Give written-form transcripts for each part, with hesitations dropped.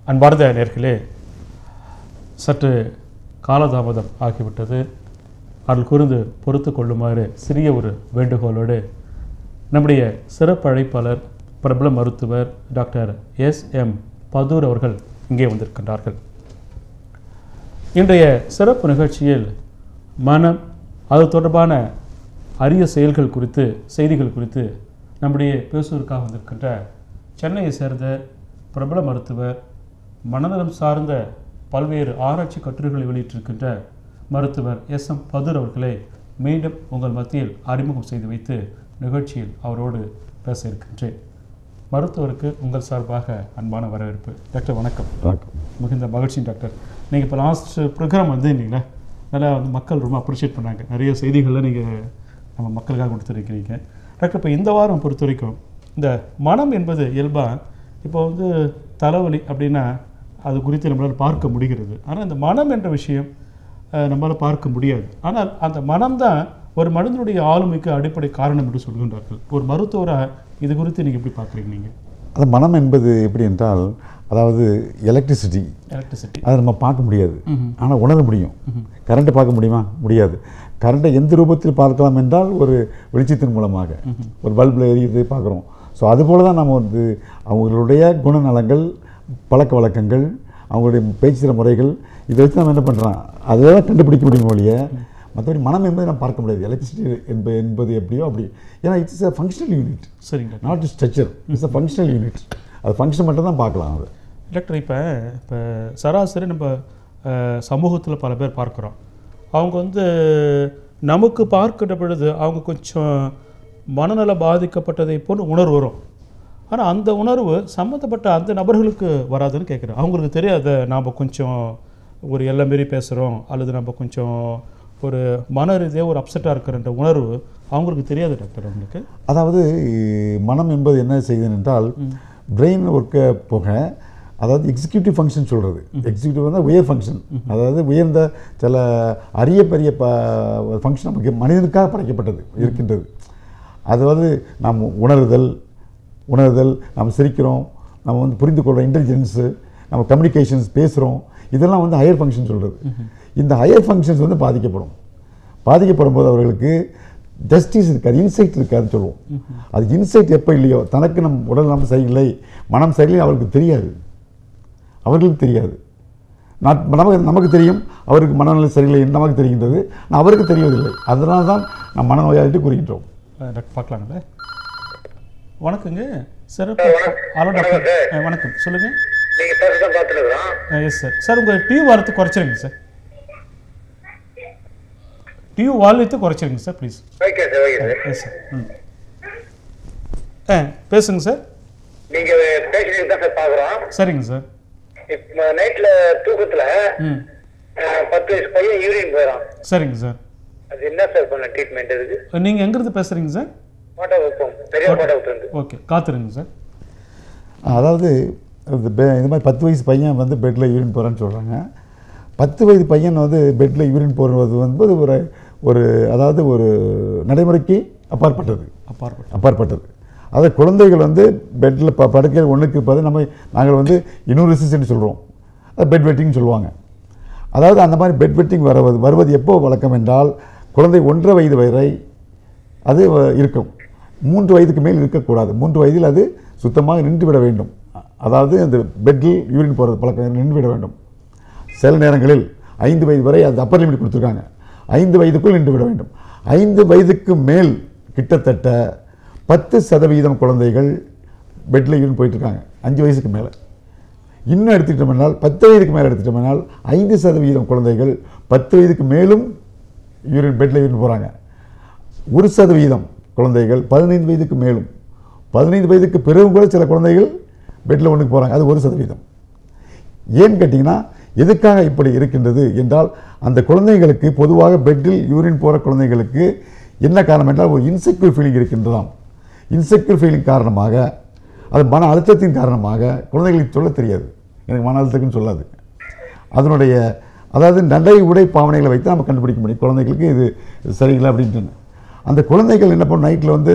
அன்பார்ந்த நேயர்களே, சற்று காலதாமதம் ஆகிவிட்டது. அருள் கூர்ந்து பொறுத்து கொள்ளுமாறு சிறிய ஒரு வேண்டுகோளோடு நம்முடைய சிறப்பு அழைப்பாளர் பிரபல மருத்துவர் டாக்டர் எஸ்.எம். பதூர் அவர்கள் இங்கே வந்திருக்கின்றார்கள். இன்றைய சிறப்பு நிகழ்ச்சியில் மனம், அது தொடர்பான அரிய செய்திகள் குறித்து நம்முடைய பேசுவதற்காக வந்திருக்கின்ற சென்னையை சேர்ந்த பிரபல மருத்துவர், மனநலம் சார்ந்த பல்வேறு ஆராய்ச்சி கட்டுரைகளை வெளியிட்டிருக்கின்ற மருத்துவர் எஸ்.எம். பதூர் அவர்களை மீண்டும் உங்கள் மத்தியில் அறிமுகம் செய்து வைத்து நிகழ்ச்சியில் அவரோடு பேச இருக்கின்றேன். மருத்துவருக்கு உங்கள் சார்பாக அன்பான வரவேற்பு. டாக்டர் வணக்கம். வணக்கம். மிகுந்த மகிழ்ச்சி டாக்டர். நீங்கள் இப்போ லாஸ்ட் ப்ரோக்ராம் வந்திருந்தீங்களா, நல்லா மக்கள் ரொம்ப அப்ரிஷியேட் பண்ணாங்க. நிறைய செய்திகளில் நீங்கள் நம்ம மக்களுக்காக கொடுத்துருக்கிறீங்க. டாக்டர், இப்போ இந்த வாரம் பொறுத்த வரைக்கும் இந்த மனம் என்பது இயல்பாக இப்போ தலைவலி அப்படின்னா அது குறித்து நம்மளால் பார்க்க முடிகிறது. ஆனால் இந்த மனம் என்ற விஷயம் நம்மளால் பார்க்க முடியாது. ஆனால் அந்த மனம்தான் ஒரு மனிதனுடைய ஆளுமைக்கு அடிப்படை காரணம் என்று சொல்கின்றார்கள். ஒரு மருத்துவராக இது குறித்து நீங்கள் எப்படி பார்க்குறீங்க? நீங்கள் அது மனம் என்பது எப்படி என்றால், அதாவது எலக்ட்ரிசிட்டி அதை நம்ம பார்க்க முடியாது, ஆனால் உணர முடியும். கரண்ட்டை பார்க்க முடியுமா? முடியாது. கரண்ட்டை எந்த ரூபத்தில் பார்க்கலாம் என்றால் ஒரு வெளிச்சத்தின் மூலமாக, ஒரு பல்பில் எரியுது பார்க்குறோம். ஸோ அதுபோல் தான் நம்ம அவங்களுடைய குணநலங்கள், பழக்க வழக்கங்கள், அவங்களுடைய பேச்சுற முறைகள், இதை வச்சு நம்ம என்ன பண்ணுறோம், அதெல்லாம் கண்டுபிடிக்க முடியும் ஒழிய மற்றபடி மனம் என்பதை நம்ம பார்க்க முடியாது. எலக்ட்ரிசிட்டி என்பது எப்படியோ அப்படி. ஏன்னா இட்ஸ் அ ஃபங்க்ஷனல் யூனிட். சரிங்க. Not structure, it's a functional unit. அது ஃபங்க்ஷன் மட்டும் தான் பார்க்கலாம். அது டாக்டர், இப்போ சராசரி நம்ம சமூகத்தில் பல பேர் பார்க்குறோம். அவங்க நமக்கு பார்க்கிற பொழுது அவங்க கொஞ்சம் மனநல பாதிக்கப்பட்டதை போல் உணர்வு வரும். ஆனால் அந்த உணர்வு சம்மந்தப்பட்ட அந்த நபர்களுக்கு வராதுன்னு கேட்குறேன். அவங்களுக்கு தெரியாது நாம் கொஞ்சம் ஒரு எல்லை மாரி பேசுகிறோம், அல்லது நம்ம கொஞ்சம் ஒரு மன ரீதியாக ஒரு அப்செட்டாக இருக்கிறன்ற உணர்வு அவங்களுக்கு தெரியாது டாக்டர். அவங்களுக்கு அதாவது மனம் என்பது என்ன செய்யுது என்றால், பிரெயின் ஒர்க்கை போக, அதாவது எக்ஸிக்யூட்டிவ் ஃபங்க்ஷன் சொல்கிறது. எக்ஸிக்யூட்டிவ் வந்து உயர் ஃபங்க்ஷன், அதாவது உயர்ந்த சில அரிய பெரிய ஃபங்க்ஷன் நமக்கு மனிதனுக்காக படைக்கப்பட்டது இருக்கின்றது. அதாவது நாம் உணர்தல், நம்ம சிரிக்கிறோம், நம்ம புரிந்து கொள்கிறோம், இன்டெலிஜென்ஸு, நம்ம கம்யூனிகேஷன்ஸ் பேசுகிறோம், இதெல்லாம் ஹையர் ஃபங்க்ஷன் சொல்கிறது. இந்த ஹையர் ஃபங்க்ஷன்ஸ் பாதிக்கப்படும் போது அவர்களுக்கு ஜஸ்டிஸ் இருக்காது, இன்சைட் இருக்காதுன்னு சொல்லுவோம். அது இன்சைட் எப்போ இல்லையோ, தனக்கு நம் உடல் நம்ம சரியில்லை, மனம் சரியில்லை அவர்களுக்கு தெரியாது. நமக்கு தெரியும் அவருக்கு மனநல சரியில்லை என்று நமக்கு தெரிகின்றது, அவருக்கு தெரியவதில்லை. அதனால தான் நம்ம மனநோயாளிட்டு கூறுகின்றோம். பார்க்கலாங்களே. வணக்கங்க. சிறப்பு. ஹலோ டாக்டர், வணக்கம். சொல்லுங்கள். Yes sir. சார், உங்கள் டியூ வால்யூத்தை குறைச்சிருங்க சார். டியூ வால்யூத்தை குறைச்சிருங்க சார் ப்ளீஸ். Yes sir. பேசுங்க சார். நீங்கள் பேசுறது தான் சார் பார்க்குறோம். சரிங்க சார். இப்போ நைட்டில் தூக்கத்தில் 10 வயசு பையன் யூரின் போயிடும். சரிங்க சார். அது என்ன சார் பண்ண ட்ரீட்மெண்ட் இருக்குது? நீங்கள் எங்கேருந்து பேசுகிறீங்க சார்? Okay, காத்துருங்க sir. அதாவது இந்த மாதிரி 10 வயசு பையன் பெட்டில் யூரின் போகிறான்னு சொல்கிறாங்க. 10 வயது பையன் பெட்டில் யூரின் போகிறது ஒரு அதாவது ஒரு நடைமுறைக்கு அப்பாற்பட்டது. அதாவது குழந்தைகள் பெட்டில் படுக்கையில் ஒன்றுக்கு இருப்பது நாங்கள் இனூரிசிஸ்ன்னு சொல்கிறோம், அது பெட் வெட்டிங்னு சொல்லுவாங்க. அதாவது அந்த மாதிரி பெட் வெட்டிங் வருவது எப்போ வழக்கம் என்றால், குழந்தை 1.5 வயது வரை அது இருக்கும். 3 வயதுக்கு மேல் இருக்கக்கூடாது. 3 வயதில் அது சுத்தமாக நின்றுவிட வேண்டும். அதாவது அந்த பெட்டில் யூரின் போகிறது பழக்கம் நின்றுவிட வேண்டும். சில நேரங்களில் 5 வயது வரை அது அப்பர் லிமிட் கொடுத்துருக்காங்க. 5 வயதுக்குள் நின்றுவிட வேண்டும். 5 வயதுக்கு மேல் கிட்டத்தட்ட 10% குழந்தைகள் பெட்டில் யூரின் போயிட்டுருக்காங்க. 5 வயசுக்கு மேலே இன்னும் எடுத்துக்கிட்டோம்னால் 10 வயதுக்கு மேலே எடுத்துக்கிட்டோம்னால் 5% குழந்தைகள் 10 வயதுக்கு மேலும் பெட்டில் யூரின் போகிறாங்க. 1% குழந்தைகள் 15 வயதுக்கு மேலும், 15 வயதுக்கு பிறகு கூட சில குழந்தைகள் பெட்டில் ஒன்றுக்கு போகிறாங்க. அது 1%. ஏன்னு கேட்டிங்கன்னா, எதுக்காக இப்படி இருக்கின்றது என்றால் அந்த குழந்தைகளுக்கு பொதுவாக பெட்டில் யூரின் போகிற குழந்தைகளுக்கு என்ன காரணம் என்றால் ஒரு இன்செக்யூர் ஃபீலிங் இருக்கின்றதாம். இன்செக்யூர் ஃபீலிங் காரணமாக, அது மன அழுத்தத்தின் காரணமாக குழந்தைகளுக்கு சொல்ல தெரியாது, எனக்கு மன அழுத்தத்துக்குன்னு சொல்லாது. அதனுடைய அதாவது நடை உடை பாவனைகளை வைத்து நம்ம கண்டுபிடிக்க முடியும் குழந்தைகளுக்கு இது சரியில்லை அப்படின்ட்டு. அந்த குழந்தைகள் என்ன பண்ணும், நைட்டில் வந்து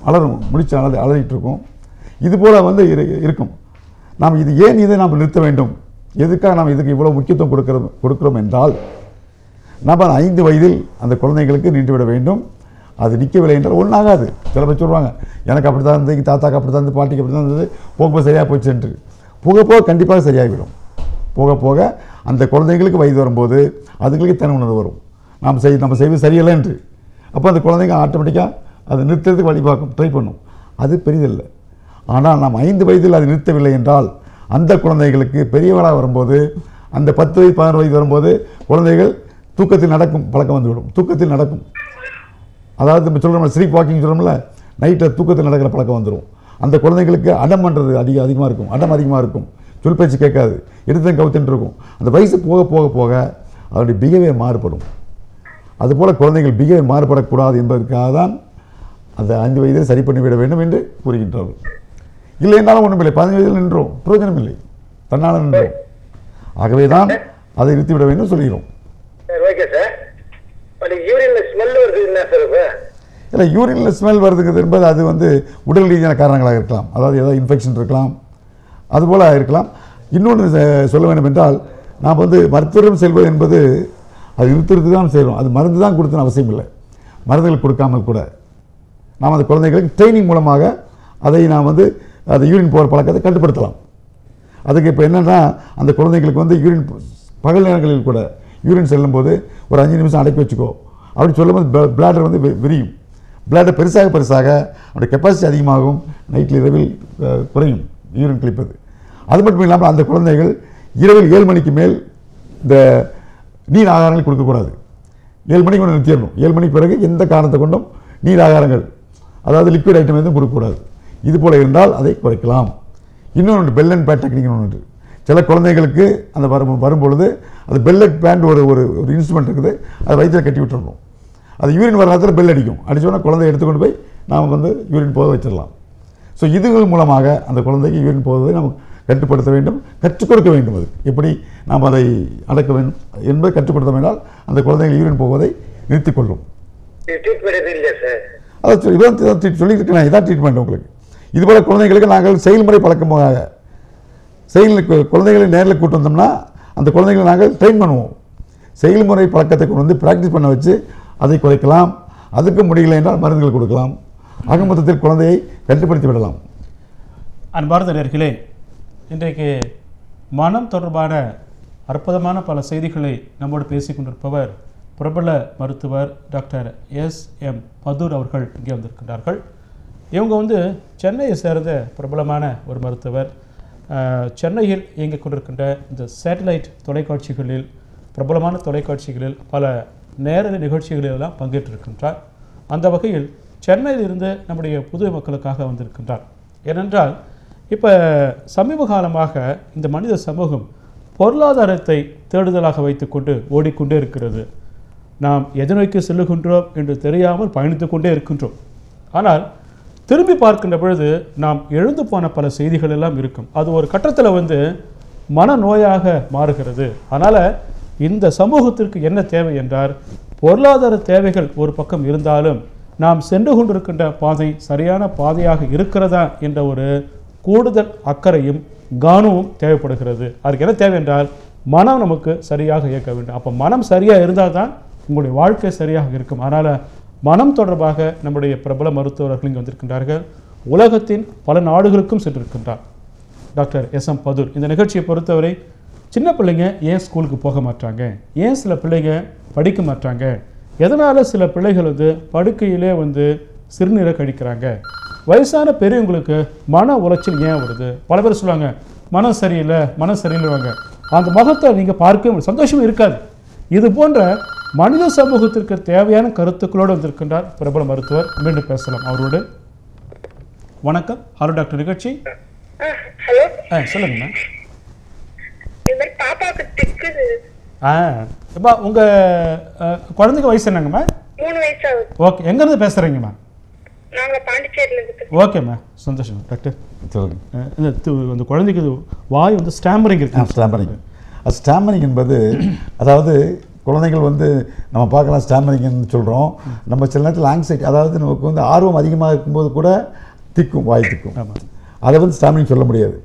அலறும், முடிச்சு அலறிட்டு இருக்கும். இது போல் வந்து இருக்கும். நாம் இது ஏன் இதை நாம் நிறுத்த வேண்டும், எதுக்காக நாம் இதுக்கு இவ்வளோ முக்கியத்துவம் கொடுக்கிறோம் என்றால், நம்ம 5 வயதில் அந்த குழந்தைகளுக்கு நின்றுவிட வேண்டும். அது நிற்கவில்லை என்றால் ஒன்றாகாது. சில பேர் சொல்லுவாங்க, எனக்கு அப்படி தான் இருந்தது, தாத்தாக்கு அப்படி தான் இருந்தது, பாட்டிக்கு அப்படி தான் இருந்தது, போக சரியாக போச்சு என்று. போக போக கண்டிப்பாக சரியாகிவிடும். போக போக அந்த குழந்தைங்களுக்கு வயது வரும்போது அதுங்களுக்கு தனி உணர்வு வரும், நம்ம செய்வது சரியில்லை என்று. அப்போ அந்த குழந்தைங்க ஆட்டோமேட்டிக்காக அதை நிறுத்துறதுக்கு வழி பார்க்கும், ட்ரை பண்ணும். அது பெரிதில்லை. ஆனால் நாம் 5 வயதில் அதை நிறுத்தவில்லை என்றால் அந்த குழந்தைகளுக்கு பெரியவளாக வரும்போது, அந்த 10 வயது 11 வயது வரும்போது குழந்தைகள் தூக்கத்தில் நடக்கும் பழக்கம் வந்துவிடும். தூக்கத்தில் நடக்கும், அதாவது நம்ம சொல்கிறோம்ல ஸ்லீப் வாக்கிங் சொல்கிறோம்ல, நைட்டில் தூக்கத்தில் நடக்கிற பழக்கம் வந்துடும். அந்த குழந்தைங்களுக்கு அடம் பண்ணுறது அதிகமாக இருக்கும், அடம் அதிகமாக இருக்கும், சொல் பேச்சு கேட்காது, எடுத்து கவுத்துட்டு இருக்கும். அந்த வயசு போக போக போக அதனுடைய பிஹேவியர் மாறுபடும். அதுபோல் குழந்தைகள் பிஹேவியர் மாறுபடக்கூடாது என்பதற்காக தான் அந்த 5 வயதில் சரி பண்ணிவிட வேண்டும் என்று கூறுகின்றார்கள். இல்லை என்றாலும் ஒன்றும் இல்லை, 15 வயதில் நின்றோம், பிரயோஜனம் இல்லை, தன்னால் நின்றோம். ஆகவே தான் அதை நிறுத்திவிட வேண்டும் சொல்கிறோம். இல்லை, யூரினில் ஸ்மெல் வருதுங்கிறது என்பது அது வந்து உடல் ரீதியான காரணங்களாக இருக்கலாம், அதாவது ஏதாவது இன்ஃபெக்ஷன் இருக்கலாம், அதுபோல் இருக்கலாம். இன்னொன்று சொல்ல வேண்டும் என்றால், நாம் வந்து மருத்துவரிடம் செல்வது என்பது அது நிறுத்துறதுக்கு தான் செய்கிறோம். அது மருந்து தான் கொடுத்துன்னு அவசியம் இல்லை. மருந்துகள் கொடுக்காமல் கூட நாம் அந்த குழந்தைகளுக்கு ட்ரைனிங் மூலமாக அதை நாம் வந்து அந்த யூரின் போகிற பழக்கத்தை கட்டுப்படுத்தலாம். அதுக்கு இப்போ என்னென்னா, அந்த குழந்தைங்களுக்கு வந்து யூரின் பகல் நேரங்களில் கூட யூரின் செல்லும்போது ஒரு 5 நிமிஷம் அடக்கி வச்சுக்கோ அப்படி சொல்லும்போது பிளாடர் வந்து விரியும். பிளாடர் பெருசாக அவருடைய கெப்பாசிட்டி அதிகமாகும், நைட்டில் இரவில் குறையும் யூரின் கழிப்பது. அது மட்டும் இல்லாமல் அந்த குழந்தைகள் இரவில் 7 மணிக்கு மேல் இந்த நீர் ஆகாரங்கள் கொடுக்கக்கூடாது. 7 மணிக்கு ஒன்று நிறுத்திடணும். 7 மணிக்கு பிறகு எந்த காரணத்தை கொண்டும் நீர் ஆகாரங்கள், அதாவது லிக்விட் ஐட்டம் எதுவும் கொடுக்கக்கூடாது. இது போல் இருந்தால் அதை குறைக்கலாம். இன்னொன்று பெல் அண்ட் பேட் டெக்னிக்னு ஒன்று. சில குழந்தைகளுக்கு அந்த வரும்பொழுது அது பெல் அண்ட் பேண்ட் ஒரு இன்ஸ்ட்ருமெண்ட் இருக்குது, அதை வயிற்றில் கட்டி விட்டுறணும். அது யூரின் வர நேரத்தில் பெல் அடிக்கும். அடித்தோன்னா குழந்தைய எடுத்துக்கொண்டு போய் நாம் வந்து யூரின் போக வச்சிடலாம். ஸோ இதுகள் மூலமாக அந்த குழந்தைக்கு யூரின் போவதை நம்ம கட்டுப்படுத்த வேண்டும், கற்றுக் கொடுக்க வேண்டும். அது எப்படி நாம் அதை அடக்க வேண்டும் என்பதை கற்றுக் கொடுத்த வேண்டால் அந்த குழந்தைகள் யூரின் போவதை நிறுத்திக் கொள்ளும். அதான் இதான் சொல்லிட்டு இருக்கேன், இதான் ட்ரீட்மெண்ட் உங்களுக்கு. இதுபோல் குழந்தைகளுக்கு நாங்கள் செயல்முறை பழக்கமாக குழந்தைகளை நேரில் கூட்டு வந்தோம்னா அந்த குழந்தைகளை நாங்கள் ட்ரெயின் பண்ணுவோம். செயல்முறை பழக்கத்தை கொண்டு வந்து ப்ராக்டிஸ் பண்ண வச்சு அதை குறைக்கலாம். அதுக்கு முடியலை என்றால் மருந்துகள் கொடுக்கலாம். ஆக மொத்தத்தில் குழந்தையை கட்டுப்படுத்தி விடலாம். அன்பார்ந்த நேயர்களே, இன்றைக்கு மனம் தொடர்பான அற்புதமான பல செய்திகளை நம்மோடு பேசிக் கொண்டிருப்பவர் பிரபல மருத்துவர் டாக்டர் எஸ்.எம். பதூர் அவர்கள் இங்கே வந்திருக்கின்றார்கள். இவங்க வந்து சென்னையை சேர்ந்த பிரபலமான ஒரு மருத்துவர். சென்னையில் இயங்கிக் கொண்டிருக்கின்ற இந்த சேட்டலைட் தொலைக்காட்சிகளில், பிரபலமான தொலைக்காட்சிகளில் பல நேரடி நிகழ்ச்சிகளிலெல்லாம் பங்கேற்றிருக்கின்றார். அந்த வகையில் சென்னையில் இருந்து நம்முடைய புது மக்களுக்காக வந்திருக்கின்றார். ஏனென்றால் இப்போ சமீப காலமாக இந்த மனித சமூகம் பொருளாதாரத்தை தேடுதலாக வைத்துக்கொண்டு ஓடிக்கொண்டே இருக்கிறது. நாம் எதை நோக்கி செல்லுகின்றோம் என்று தெரியாமல் பயணித்து கொண்டே இருக்கின்றோம். ஆனால் திரும்பி பார்க்கின்ற பொழுது நாம் எழுந்து போன பல செய்திகள் எல்லாம் இருக்கும். அது ஒரு கட்டத்தில் வந்து மனநோயாக மாறுகிறது. அதனால் இந்த சமூகத்திற்கு என்ன தேவை என்றால், பொருளாதார தேவைகள் ஒரு பக்கம் இருந்தாலும் நாம் சென்று கொண்டிருக்கின்ற பாதை சரியான பாதையாக இருக்கிறதா என்ற ஒரு கூடுதல் அக்கறையும் கவனமும் தேவைப்படுகிறது. அதுக்கு என்ன தேவை என்றால், மனம் நமக்கு சரியாக இயக்க வேண்டும். அப்போ மனம் சரியாக இருந்தால் தான் உங்களுடைய வாழ்க்கை சரியாக இருக்கும். அதனால் மனம் தொடர்பாக நம்முடைய பிரபல மருத்துவர்கள் இங்கே வந்திருக்கின்றார்கள். உலகத்தின் பல நாடுகளுக்கும் சென்றிருக்கின்றார் டாக்டர் எஸ்.எம். பதூர். இந்த நிகழ்ச்சியை பொறுத்தவரை சின்ன பிள்ளைங்க ஏன் ஸ்கூலுக்கு போக மாட்டாங்க, ஏன் சில பிள்ளைங்க படிக்க மாட்டாங்க, எதனால் சில பிள்ளைகள் வந்து படுக்கையிலே வந்து சிறுநீரை கழிக்கிறாங்க, வயசான பெரியவங்களுக்கு மன உளைச்சல் ஏன் வருது, பல பேர் சொல்லுவாங்க மனம் சரியில்லைவாங்க. அந்த முகத்தை நீங்கள் பார்க்க சந்தோஷமும் இருக்காது. இது போன்ற மனித சமூகத்திற்கு தேவையான கருத்துக்களோடு வந்திருக்கின்றார் பிரபல மருத்துவர். மீண்டும் பேசலாம் அவரோடு. வணக்கம். ஹலோ டாக்டர் நிகழ்ச்சி. ஹலோ சொல்லுங்கண்ணா. கேக்குது. அப்பா உங்கள் குழந்தைக்கு வயசு என்னங்கம்மா? 3 வயசு ஆகுது. ஓகே, எங்கேருந்து பேசுகிறீங்கம்மா? நாங்க பாண்டிச்சேரியில இருந்து. ஓகேம்மா, சந்தோஷம் டாக்டர். சொல்லுங்கள். இந்த குழந்தைக்கு வாய் வந்து ஸ்டாமரிங் இருக்கு. ஸ்டாமரிங், அது ஸ்டாமரிங் என்பது அதாவது குழந்தைகள் வந்து நம்ம பார்க்கலாம் ஸ்டாமரிங்னு சொல்கிறோம். நம்ம சில நேரத்தில் ஆங்ஸைட்டி, அதாவது நமக்கு வந்து ஆர்வம் அதிகமாக இருக்கும்போது கூட திக்கும், வாய் திக்கும். அதை வந்து ஸ்டாமரிங் சொல்ல முடியாது.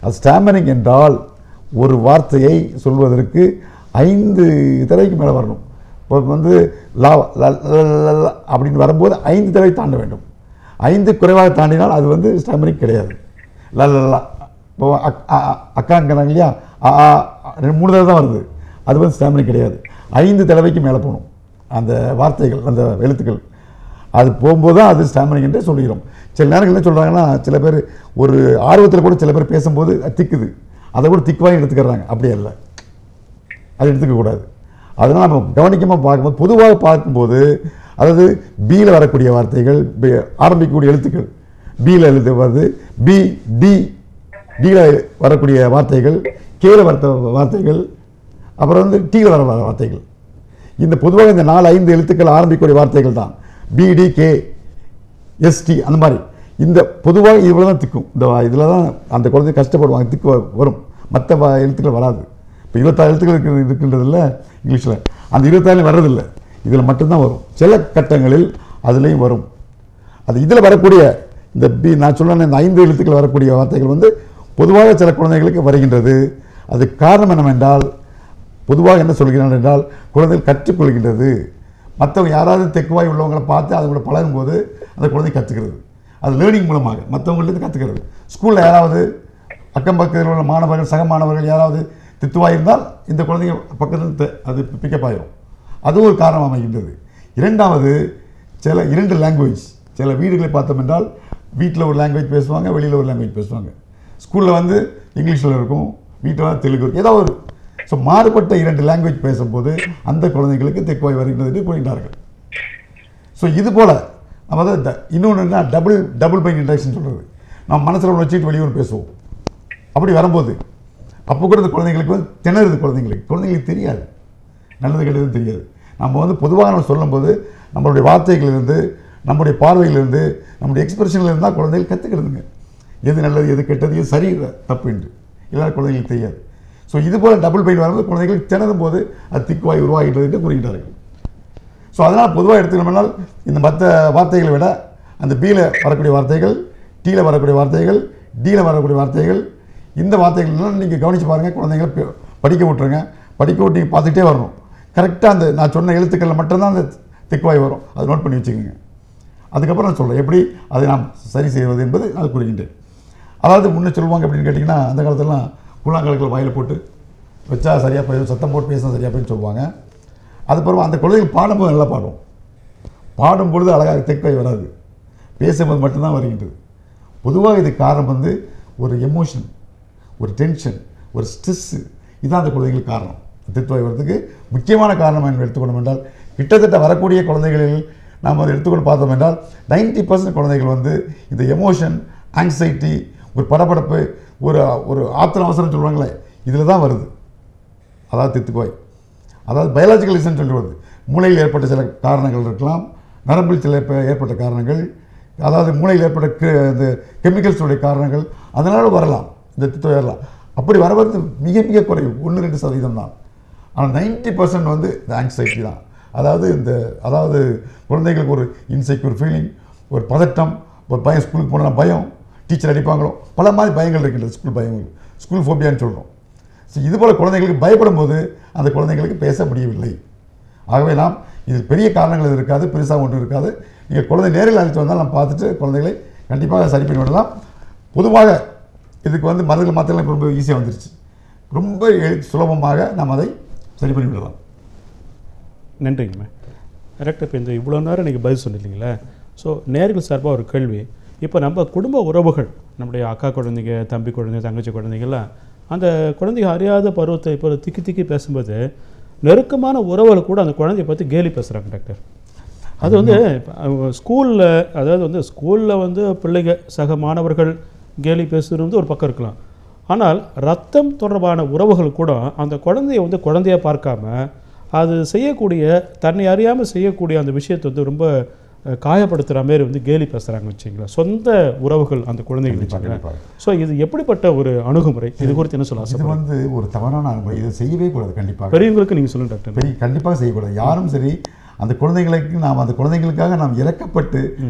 அது ஸ்டாமரிங் என்றால் ஒரு வார்த்தையை சொல்வதற்கு 5 தடவைக்கு மேலே வரணும். இப்போ வந்து லா அப்படின்னு வரும்போது 5 தடவை தாண்ட வேண்டும். 5 குறைவாக தாண்டினால் அது வந்து ஸ்டாமரிங் கிடையாது. லல்லா இப்போ அக்காங்கிறாங்க இல்லையா, 3 தடவை தான் வருது, அது வந்து ஸ்டாமரிங் கிடையாது. 5 தடவைக்கு மேலே போகணும் அந்த வார்த்தைகள், அந்த எழுத்துக்கள். அது போகும்போது தான் அது ஸ்டாமரிங் என்றே சொல்கிறோம். சில நேரங்கள் என்ன சொல்கிறாங்கன்னா, சில பேர் ஒரு ஆர்வத்தில் கூட சில பேர் பேசும்போது திக்குது, அதை கூட திக்குவாக எடுத்துக்கிறாங்க. அப்படியே இல்லை, அது எடுத்துக்கக்கூடாது. அதனால் நம்ம கவனிக்கமாக பார்க்கும்போது, பொதுவாக பார்க்கும்போது, அதாவது பியில் வரக்கூடிய வார்த்தைகள், ஆரம்பிக்கக்கூடிய எழுத்துக்கள் பியில் எழுத்து வருது, பி டி டியில் வரக்கூடிய வார்த்தைகள், கேல வர வார்த்தைகள், அப்புறம் வந்து டீயில் வர வார்த்தைகள். இந்த பொதுவாக இந்த 4-5 எழுத்துக்கள் ஆரம்பிக்கக்கூடிய வார்த்தைகள் தான் பிடி கே எஸ்டி அந்த மாதிரி. இந்த பொதுவாக இவ்வளோ தான் திக்கும். இந்த இதில் தான் அந்த குழந்தை கஷ்டப்படுவாங்க, திக்கு வரும். மற்ற எழுத்துக்கள் வராது. இப்போ 26 எழுத்துக்கள் இருக்கின்றதில்ல இங்கிலீஷில், அந்த 26 வர்றதில்லை, இதில் மட்டும்தான் வரும். சில கட்டங்களில் அதுலேயும் வரும். அது இதில் வரக்கூடிய இந்த பி, நான் சொன்ன இந்த 5 எழுத்துக்கள் வரக்கூடிய வார்த்தைகள் வந்து பொதுவாக சில குழந்தைகளுக்கு வருகின்றது. அது காரணம் என்னவென்றால், பொதுவாக என்ன சொல்கிறார்கள் என்றால், குழந்தைகள் கற்றுக்கொள்கின்றது. மற்றவங்க யாராவது தெக்குவாய் உள்ளவங்களை பார்த்து அது கூட பழகும்போது அந்த குழந்தை கற்றுக்கிறது. அது லேர்னிங் மூலமாக மற்றவங்கள்ட்ட கற்றுக்கிறது. ஸ்கூலில் யாராவது அக்கம் பக்கத்தில் உள்ள மாணவர்கள், சக மாணவர்கள் யாராவது தித்துவாய் இருந்தால் இந்த குழந்தைங்க பக்கத்தில் அது பிக்கப் ஆகிடும். அது ஒரு காரணம் அமைகின்றது. இரண்டாவது, சில 2 லாங்குவேஜ், சில வீடுகளை பார்த்தோம் என்றால் வீட்டில் ஒரு லாங்குவேஜ் பேசுவாங்க, வெளியில் ஒரு லாங்குவேஜ் பேசுவாங்க. ஸ்கூலில் வந்து இங்கிலீஷில் இருக்கும், வீட்டில் தெலுங்கு இருக்கும், ஏதாவது ஒரு. ஸோ மாறுபட்ட 2 லாங்குவேஜ் பேசும்போது அந்த குழந்தைங்களுக்கு தெக்குவாய் வருகின்றது என்று கூறுகின்றார்கள். ஸோ இது போல் நம்ம வந்து இன்னொன்று என்ன, டபுள் பைன் இன்ட்ராக்ஷன் சொல்கிறது. நம்ம மனசில் வச்சுட்டு வெளியூர் பேசுவோம். அப்படி வரும்போது அப்போ கூட இந்த குழந்தைங்களுக்கு வந்து திணறுது. குழந்தைங்களுக்கு தெரியாது, நல்லது கெட்டது தெரியாது. நம்ம வந்து பொதுவாக நம்ம சொல்லும்போது நம்மளுடைய வார்த்தைகளிலிருந்து, நம்முடைய பார்வையிலிருந்து, நம்முடைய எக்ஸ்பிரஷன்லேருந்து தான் குழந்தைகள் கற்றுக்கிறதுங்க. எது நல்லது, எது கெட்டது, எது சரி தப்பு என்று எல்லாரும் குழந்தைங்களுக்கு தெரியாது. ஸோ இது போல் டபுள் பைன் வரும்போது குழந்தைகளுக்கு திணறும் போது அது திக்குவாய் உருவாகின்றது என்று கூறுகிறார்கள். ஸோ அதனால் பொதுவாக எடுத்துக்கணும்னால் இந்த மற்ற வார்த்தைகளை விட அந்த பியில் வரக்கூடிய வார்த்தைகள், டீயில் வரக்கூடிய வார்த்தைகள், டியில் வரக்கூடிய வார்த்தைகள், இந்த வார்த்தைகள்லாம் நீங்கள் கவனித்து பாருங்கள். குழந்தைங்களை படிக்க விட்டுருங்க. படிக்க விட்டு நீங்கள் பார்த்துக்கிட்டே வரணும். கரெக்டாக அந்த நான் சொன்ன எழுத்துக்களில் மட்டும்தான் அந்த திக்குவாய் வரும். அதை நோட் பண்ணி வச்சுக்கோங்க. அதுக்கப்புறம் நான் சொல்கிறேன் எப்படி அதை நாம் சரி செய்வது என்பது அது கூறுகின்றேன். அதாவது முன்னே சொல்லுவாங்க அப்படின்னு கேட்டிங்கன்னா, அந்த காலத்திலலாம் கூழாங்கற்கள் வாயில் போட்டு வச்சா சரியாக போய் சத்தம் போட்டு பேசினா சரியாக போயின்னு சொல்லுவாங்க. அதுக்கப்புறம் அந்த குழந்தைகள் பாடும்போது நல்லா பாடும். பாடும்பொழுது அழகாக தெக்குவாய் வராது, பேசும்போது மட்டும்தான் வருகின்றது. பொதுவாக இது காரணம் வந்து ஒரு எமோஷன், ஒரு டென்ஷன், ஒரு ஸ்ட்ரெஸ்ஸு. இதுதான் அந்த குழந்தைகளுக்கு காரணம். தெக்குவாய் வர்றதுக்கு முக்கியமான காரணம் என்று எடுத்துக்கணும் என்றால், கிட்டத்தட்ட வரக்கூடிய குழந்தைகளில் நாம் அதை எடுத்துக்கொண்டு பார்த்தோம் என்றால் 90% குழந்தைகள் வந்து இந்த எமோஷன், ஆங்ஸைட்டி, ஒரு படபடப்பு, ஒரு ஆத்திர அவசரம் சொல்லுவாங்களே, இதில் தான் வருது. அதாவது தெத்துக்குவாய், அதாவது பயாலஜிக்கல் ரீசன் சொல்லி வருது. மூளையில் ஏற்பட்ட சில காரணங்கள் இருக்கலாம், நரம்பில் சில ஏற்பட்ட காரணங்கள், அதாவது மூளையில் ஏற்பட்ட இந்த கெமிக்கல்ஸுடைய காரணங்கள், அதனால் வரலாம், இந்த தெத்துவாய் வரலாம். அப்படி வரவது மிக மிக குறைவு, 1-2% தான். ஆனால் 90% வந்து இந்த ஆங்ஸைட்டி தான். அதாவது குழந்தைகளுக்கு ஒரு இன்செக்யூர் ஃபீலிங், ஒரு பதட்டம், ஒரு பயம், ஸ்கூலுக்கு போனால் பயம், டீச்சர் அடிப்பாங்களோ, பல மாதிரி பயங்கள் இருக்கின்றது. ஸ்கூல் பயங்கள், ஸ்கூல் ஃபோபியான்னு சொல்கிறோம். ஸோ இதுபோல் குழந்தைகளுக்கு பயப்படும் போது அந்த குழந்தைங்களுக்கு பேச முடியவில்லை. ஆகவே நாம் இது பெரிய காரணங்கள் இருக்காது, பெருசாக ஒன்றும் இருக்காது. நீங்கள் குழந்தை நேரில் அழைத்து வந்தால் நம்ம பார்த்துட்டு குழந்தைகளை கண்டிப்பாக சரி பண்ணி விடலாம். பொதுவாக இதுக்கு வந்து மருந்துகள் மாத்திரம் ரொம்ப ஈஸியாக வந்துருச்சு. ரொம்ப சுலபமாக நாம் அதை சரி பண்ணி விடலாம். நன்றிங்கம்மா. கரெக்டாக. இப்போ இந்த இவ்வளோ நேரம் நீங்கள் பதில் சொன்னீங்களே, ஸோ நேர்கள் சார்பாக ஒரு கேள்வி. இப்போ நம்ம குடும்ப உறவுகள், நம்முடைய அக்கா குழந்தைங்க, தம்பி குழந்தைங்க, தங்கச்சி குழந்தைங்கள்லாம் அந்த குழந்தைங்க அறியாத பருவத்தை இப்போ திக்கி பேசும்போது நெருக்கமான உறவுகள் கூட அந்த குழந்தைய பற்றி கேலி பேசுகிறாங்க டாக்டர். அது வந்து ஸ்கூலில், அதாவது வந்து ஸ்கூலில் வந்து பிள்ளைங்க சக மாணவர்கள் கேலி பேசுகிறது வந்து ஒரு பக்கம் இருக்கலாம். ஆனால் ரத்தம் தொடர்பான உறவுகள் கூட அந்த குழந்தைய வந்து குழந்தைய பார்க்காம அது செய்யக்கூடிய தன்னை அறியாமல் செய்யக்கூடிய அந்த விஷயத்தை வந்து ரொம்ப காயப்படுத்துகிற மாதிரி வந்து கேலி பேசுகிறாங்க வச்சுங்களா, சொந்த உறவுகள் அந்த குழந்தைகள் வச்சுங்க. ஸோ இது எப்படிப்பட்ட ஒரு அணுகுமுறை, இது குறித்து என்ன சொல்ல? இது வந்து ஒரு தவறான அணுகுமுறை, இதை செய்யவே கூடாது. கண்டிப்பாக பெரியவங்களுக்கு நீங்கள் சொல்லுங்கள் டாக்டர். கண்டிப்பாக செய்யக்கூடாது. யாரும் சரி, அந்த குழந்தைகளுக்கு நாம் அந்த குழந்தைகளுக்காக நாம் இறக்கப்பட்டு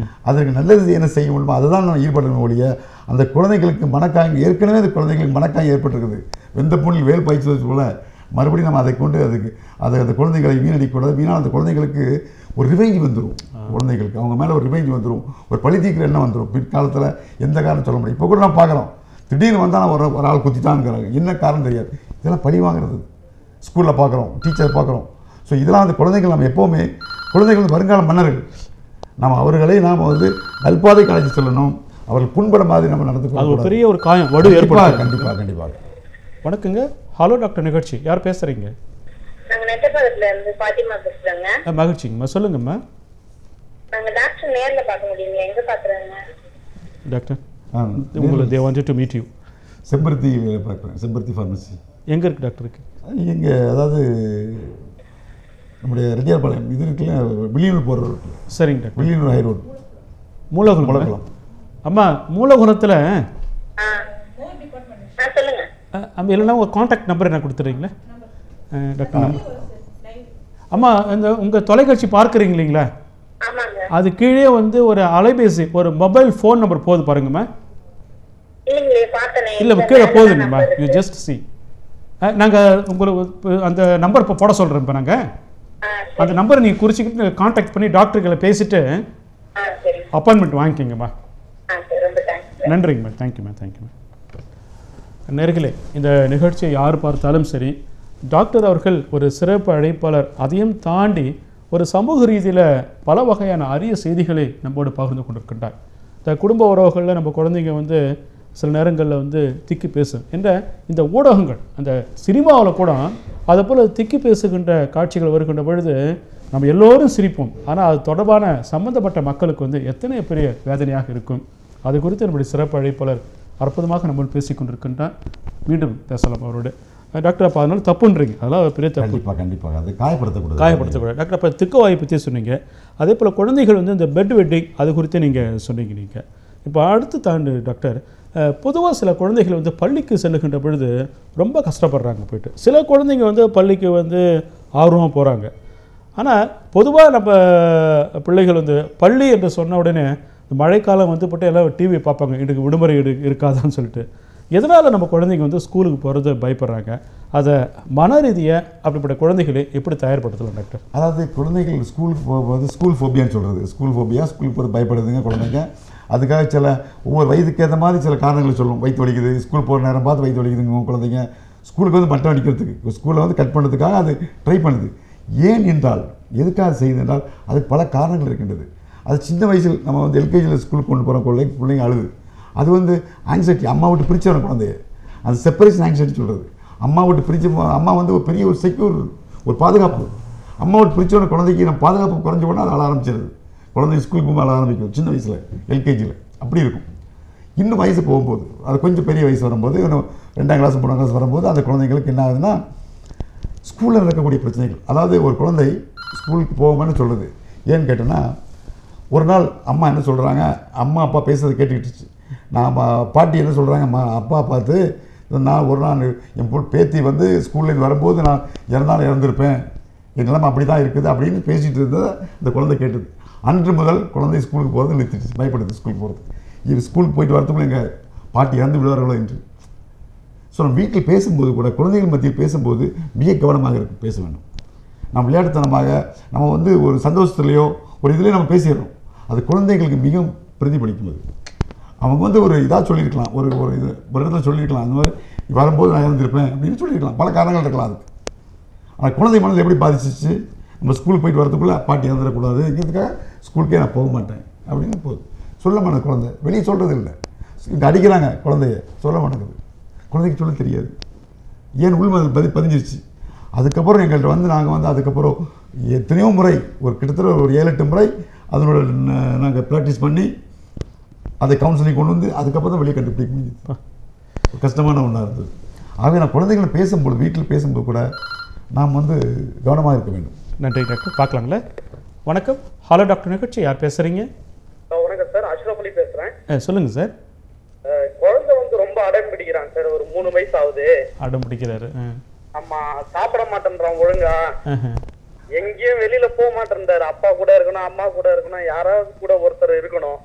அதற்கு நல்லது என்ன செய்ய முடியுமோ அதை தான் நாம் ஈடுபடணும் ஒழிய அந்த குழந்தைகளுக்கு மனக்காயம், ஏற்கனவே அந்த குழந்தைகளுக்கு மனக்காயம் ஏற்பட்டிருக்குது, வெந்த புண்ணில் வேல் பாய்ச்சி போல மறுபடியும் நம்ம அதை கொண்டு அந்த குழந்தைகளை வீணடிக்கூடாது. வீணால் அந்த குழந்தைகளுக்கு ஒரு ரிவைஞ்ச் வந்துடும், குழந்தைகளுக்கு அவங்க மேலே ஒரு ரிவைஞ்ச் வந்துடும், ஒரு பழி தீர்க்கிற எண்ணம் வந்துடும். பிற்காலத்தில் எந்த காரணம் சொல்ல முடியும். இப்போ கூட நான் பார்க்குறோம், திடீர்னு வந்தால் ஒரு ஆள் குத்திட்டான்ங்கிறாங்க, என்ன காரணம் தெரியாது. இதெல்லாம் பழி வாங்குறது ஸ்கூலில் பார்க்குறோம், டீச்சர் பார்க்குறோம். ஸோ இதெல்லாம் அந்த குழந்தைகள் நம்ம எப்போவுமே குழந்தைகள் வருங்கால மன்னர்கள், நாம் அவர்களை நாம் வந்து நல்பாதைக்கு அழைச்சி செல்லணும். அவர்கள் புண்பட மாதிரி நம்ம நடந்துக்கணும். அது ஒரு பெரிய ஒரு காயம் வடு ஏற்படும். கண்டிப்பாக கண்டிப்பாக. வணக்கங்க, ஹலோ டாக்டர் நிகழ்ச்சி, யார் பேசுகிறீங்க? நாங்க நெட்டபாளையத்துல இருந்து ஃபாத்திமா பேசுறேங்க. மகிழ்ச்சிங்கம்மா, சொல்லுங்கம்மா. நாங்க டாக்டர் நேர்ல பார்க்க முடியுங்க, எங்க பாக்குறாங்க டாக்டர்? உங்களை they wanted to meet you. செம்பருத்தி பார்க்குறேன், செம்பருத்தி ஃபார்மசி. எங்கே இருக்குது டாக்டருக்கு? இங்கே அதாவது நம்முடைய ரெட்டியார்பாளையம் இது இருக்குல்ல, வில்லியனூர் போகிற ரோடு. சரிங்க doctor. Villianur high road, Moolakulam. அம்மா மூலகுளத்தில் சொல்லுங்க. இல்லைன்னா உங்கள் காண்டாக்ட் நம்பர் என்ன கொடுத்துறீங்களா டாக்டர்? நம்பர் அம்மா, இந்த உங்கள் தொலைக்காட்சி பார்க்குறீங்க இல்லைங்களா, அது கீழே வந்து ஒரு அலைபேசி, ஒரு மொபைல் ஃபோன் நம்பர் போகுது பாருங்கம்மா. இல்லை கீழே போகுதுங்கம்மா, யூ ஜஸ்ட் சி. நாங்கள் உங்களுக்கு அந்த நம்பர் இப்போ போட சொல்கிறோம். இப்போ நாங்கள் அந்த நம்பரை நீங்கள் குறிச்சிக்கிட்டு காண்டாக்ட் பண்ணி டாக்டர்களை பேசிட்டு அப்பாயின்மெண்ட் வாங்கிக்கிங்கம்மா. நன்றிங்கம்மா, தேங்க்யூம்மா, தேங்க்யூம்மா. நேர்களே, இந்த நிகழ்ச்சியை யார் பார்த்தாலும் சரி, டாக்டர் அவர்கள் ஒரு சிறப்பு அழைப்பாளர், அதையும் தாண்டி ஒரு சமூக ரீதியில் பல வகையான அரிய செய்திகளை நம்மோடு பகிர்ந்து கொண்டிருக்கின்றார். இந்த குடும்ப உறவுகளில் நம்ம குழந்தைங்க வந்து சில நேரங்களில் வந்து திக்கி பேசும் என்ற இந்த ஊடகங்கள், அந்த சினிமாவில் கூட அதை போல் திக்கி பேசுகின்ற காட்சிகள் வருகின்ற பொழுது நம்ம எல்லோரும் சிரிப்போம். ஆனால் அது தொடர்பான சம்பந்தப்பட்ட மக்களுக்கு வந்து எத்தனை பெரிய வேதனையாக இருக்கும். அது குறித்து நம்முடைய சிறப்பு அழைப்பாளர் அற்புதமாக நம்ம பேசிக் கொண்டிருக்கின்றார். மீண்டும் பேசலாம் அவரோடு. டாக்டர், அப்போ அதனால தப்புன்றீங்க, அதெல்லாம் பெரிய தப்பு. கண்டிப்பாக அது காயப்படுத்தக்கூடாது. டாக்டர், அப்போ திக்குவாயை பற்றி சொன்னீங்க. அதே போல் குழந்தைகள் வந்து இந்த பெட் வெட்டிங் அது குறித்து நீங்கள் சொன்னீங்க. நீங்கள் இப்போ அடுத்து தாண்டு டாக்டர், பொதுவாக சில குழந்தைகள் வந்து பள்ளிக்கு செல்லுகின்ற பொழுது ரொம்ப கஷ்டப்படுறாங்க போயிட்டு. சில குழந்தைங்க வந்து பள்ளிக்கு வந்து ஆர்வமாக போகிறாங்க. ஆனால் பொதுவாக நம்ம பிள்ளைகள் வந்து பள்ளி என்று சொன்ன உடனே மழைக்காலம் வந்து போட்டு எல்லாம் டிவி பார்ப்பாங்க, எனக்கு விடுமுறை இருக்காதான்னு சொல்லிட்டு. எதனால் நம்ம குழந்தைங்க வந்து ஸ்கூலுக்கு போகிறது பயப்படுறாங்க? அதை மன ரீதியாக அப்படிப்பட்ட குழந்தைகளை எப்படி தயார்படுத்தலாம் டாக்டர்? அதாவது குழந்தைகள் ஸ்கூலுக்கு போகும்போது ஸ்கூல் ஃபோபியான்னு சொல்கிறது, ஸ்கூல் ஃபோபியா, ஸ்கூலுக்கு போகிறது பயப்படுதுங்க குழந்தைங்க. அதுக்காக சில ஒவ்வொரு வயதுக்கு ஏற்ற மாதிரி சில காரணங்களை சொல்லுவோம். வயிற்று வலிக்குது, ஸ்கூல் போகிற நேரம் பார்த்து வயிற்று வலிக்குதுங்க குழந்தைங்க. ஸ்கூலுக்கு வந்து மட்டம் அடிக்கிறதுக்கு, ஸ்கூலில் வந்து கட் பண்ணுறதுக்காக அது ட்ரை பண்ணுது. ஏன் என்றால், எதுக்காக செய்யுது என்றால் அதுக்கு பல காரணங்கள் இருக்கின்றது. அது சின்ன வயசில் நம்ம வந்து எல்கேஜியில் ஸ்கூலுக்கு கொண்டு போகிற பிள்ளைங்க அழுது, அது வந்து ஆங்ஸைட்டி, அம்மா விட்டு பிரித்து வர குழந்தைய, அது செப்பரேஷன் ஆங்ஸைட்டி சொல்கிறது. அம்மா விட்டு பிரித்து, அம்மா வந்து ஒரு பெரிய ஒரு செக்யூர், ஒரு பாதுகாப்பு. அம்மா விட்டு பிரித்து வர குழந்தைக்கு நம்ம பாதுகாப்பு குறைஞ்ச உடனே அது அழ ஆரம்பிச்சிருது. குழந்தை ஸ்கூலுக்கு போக அழ ஆரம்பிக்கும் சின்ன வயசில், எல்கேஜியில் அப்படி இருக்கும். இன்னும் வயசு போகும்போது, அது கொஞ்சம் பெரிய வயசு வரும்போது, இன்னும் 2ஆம் கிளாஸ் 3ஆம் கிளாஸ் வரும்போது அந்த குழந்தைங்களுக்கு என்ன ஆகுதுன்னா, ஸ்கூலில் நடக்கக்கூடிய பிரச்சனைகள். அதாவது ஒரு குழந்தை ஸ்கூலுக்கு போகாமன்னு சொல்லுது. ஏன்னு கேட்டோன்னா, ஒரு நாள் அம்மா என்ன சொல்கிறாங்க, அம்மா அப்பா பேசுறதை கேட்டுக்கிட்டுச்சு. நான் பாட்டி என்ன சொல்கிறாங்க, அப்பா பார்த்து, நான் ஒரு நாள் என் பேத்தி வந்து ஸ்கூல்லேருந்து வரும்போது நான் இறந்தாலும் இறந்துருப்பேன், என் நிலைமை அப்படி தான் இருக்குது அப்படின்னு பேசிகிட்டு இருந்ததை இந்த குழந்தை கேட்டது. அன்று முதல் குழந்தை ஸ்கூலுக்கு போகிறது நிறுத்திடுச்சு, பயப்படுது ஸ்கூலுக்கு போகிறது. இது ஸ்கூலுக்கு போயிட்டு வரத்துக்குள்ள எங்கள் பாட்டி இறந்து விடுவார்களோ என்று. ஸோ நம்ம வீட்டில் பேசும்போது கூட, குழந்தைகள் மத்தியில் பேசும்போது மிக கவனமாக பேச வேண்டும். நம்ம விளையாட்டுத்தனமாக நம்ம வந்து ஒரு சந்தோஷத்துலேயோ ஒரு இதுலேயோ நம்ம பேசிடுறோம், அது குழந்தைகளுக்கு மிகவும் பிரதிபலிக்கும். அது அவங்க வந்து ஒரு இதாக சொல்லியிருக்கலாம், ஒரு இடத்துல சொல்லியிருக்கலாம், அந்த மாதிரி வரும்போது நான் இறந்துருப்பேன் அப்படின்னு சொல்லியிருக்கலாம், பல காரணங்கள் இருக்கலாம் அதுக்கு. ஆனால் குழந்தை மனதில் எப்படி பாதிச்சிச்சு, நம்ம ஸ்கூலுக்கு போயிட்டு வரதுக்குள்ளே பாட்டி இறந்துடக்கூடாதுங்கிறதுக்காக ஸ்கூலுக்கே நான் போக மாட்டேன் அப்படின்னு போகுது. சொல்ல மாட்டேன் குழந்தை, வெளியே சொல்கிறது இல்லை. இங்கே அடிக்கிறாங்க குழந்தைய, சொல்ல மாட்டேங்குது. குழந்தைக்கு சொல்ல தெரியாது, ஏன் உள்மனதில் பதிஞ்சிருச்சு. அதுக்கப்புறம் எங்கள்கிட்ட வந்து நாங்கள் வந்து அதுக்கப்புறம் எத்தனையோ முறை, ஒரு கிட்டத்தட்ட ஒரு 7-8 முறை அதனோட நாங்கள் ப்ராக்டிஸ் பண்ணி அதை கவுன்சிலிங் கொண்டு வந்து அதுக்கப்புறம் தான் வெளியே கண்டுபிடிக்க முடியுது. கஷ்டமான ஒன்றா இருந்தது. ஆகவே நான் குழந்தைகளை பேசும்போது வீட்டில் பேசும்போது கூட நாம் வந்து கவனமாக இருக்க வேண்டும். நன்றி டாக்டர். பார்க்கலாங்களே. வணக்கம். ஹலோ டாக்டர் நிகழ்ச்சி, யார் பேசுகிறீங்க? வணக்கம் சார், அஷ்ரப் அலி பேசுறேன். சொல்லுங்கள் சார். குழந்தை வந்து ரொம்ப அடம் பிடிக்கிறான் சார், ஒரு 3 வயசு ஆகுது. அடம் பிடிக்கிறாரு. ஆமா, சாப்பிட மாட்டேன்றான் ஒழுங்கா, எங்கேயும் வெளியில போக மாட்டேன்றாரு. அப்பா கூட இருக்கணும், அம்மா கூட இருக்கணும், யாராவது கூட ஒருத்தர் இருக்கணும்.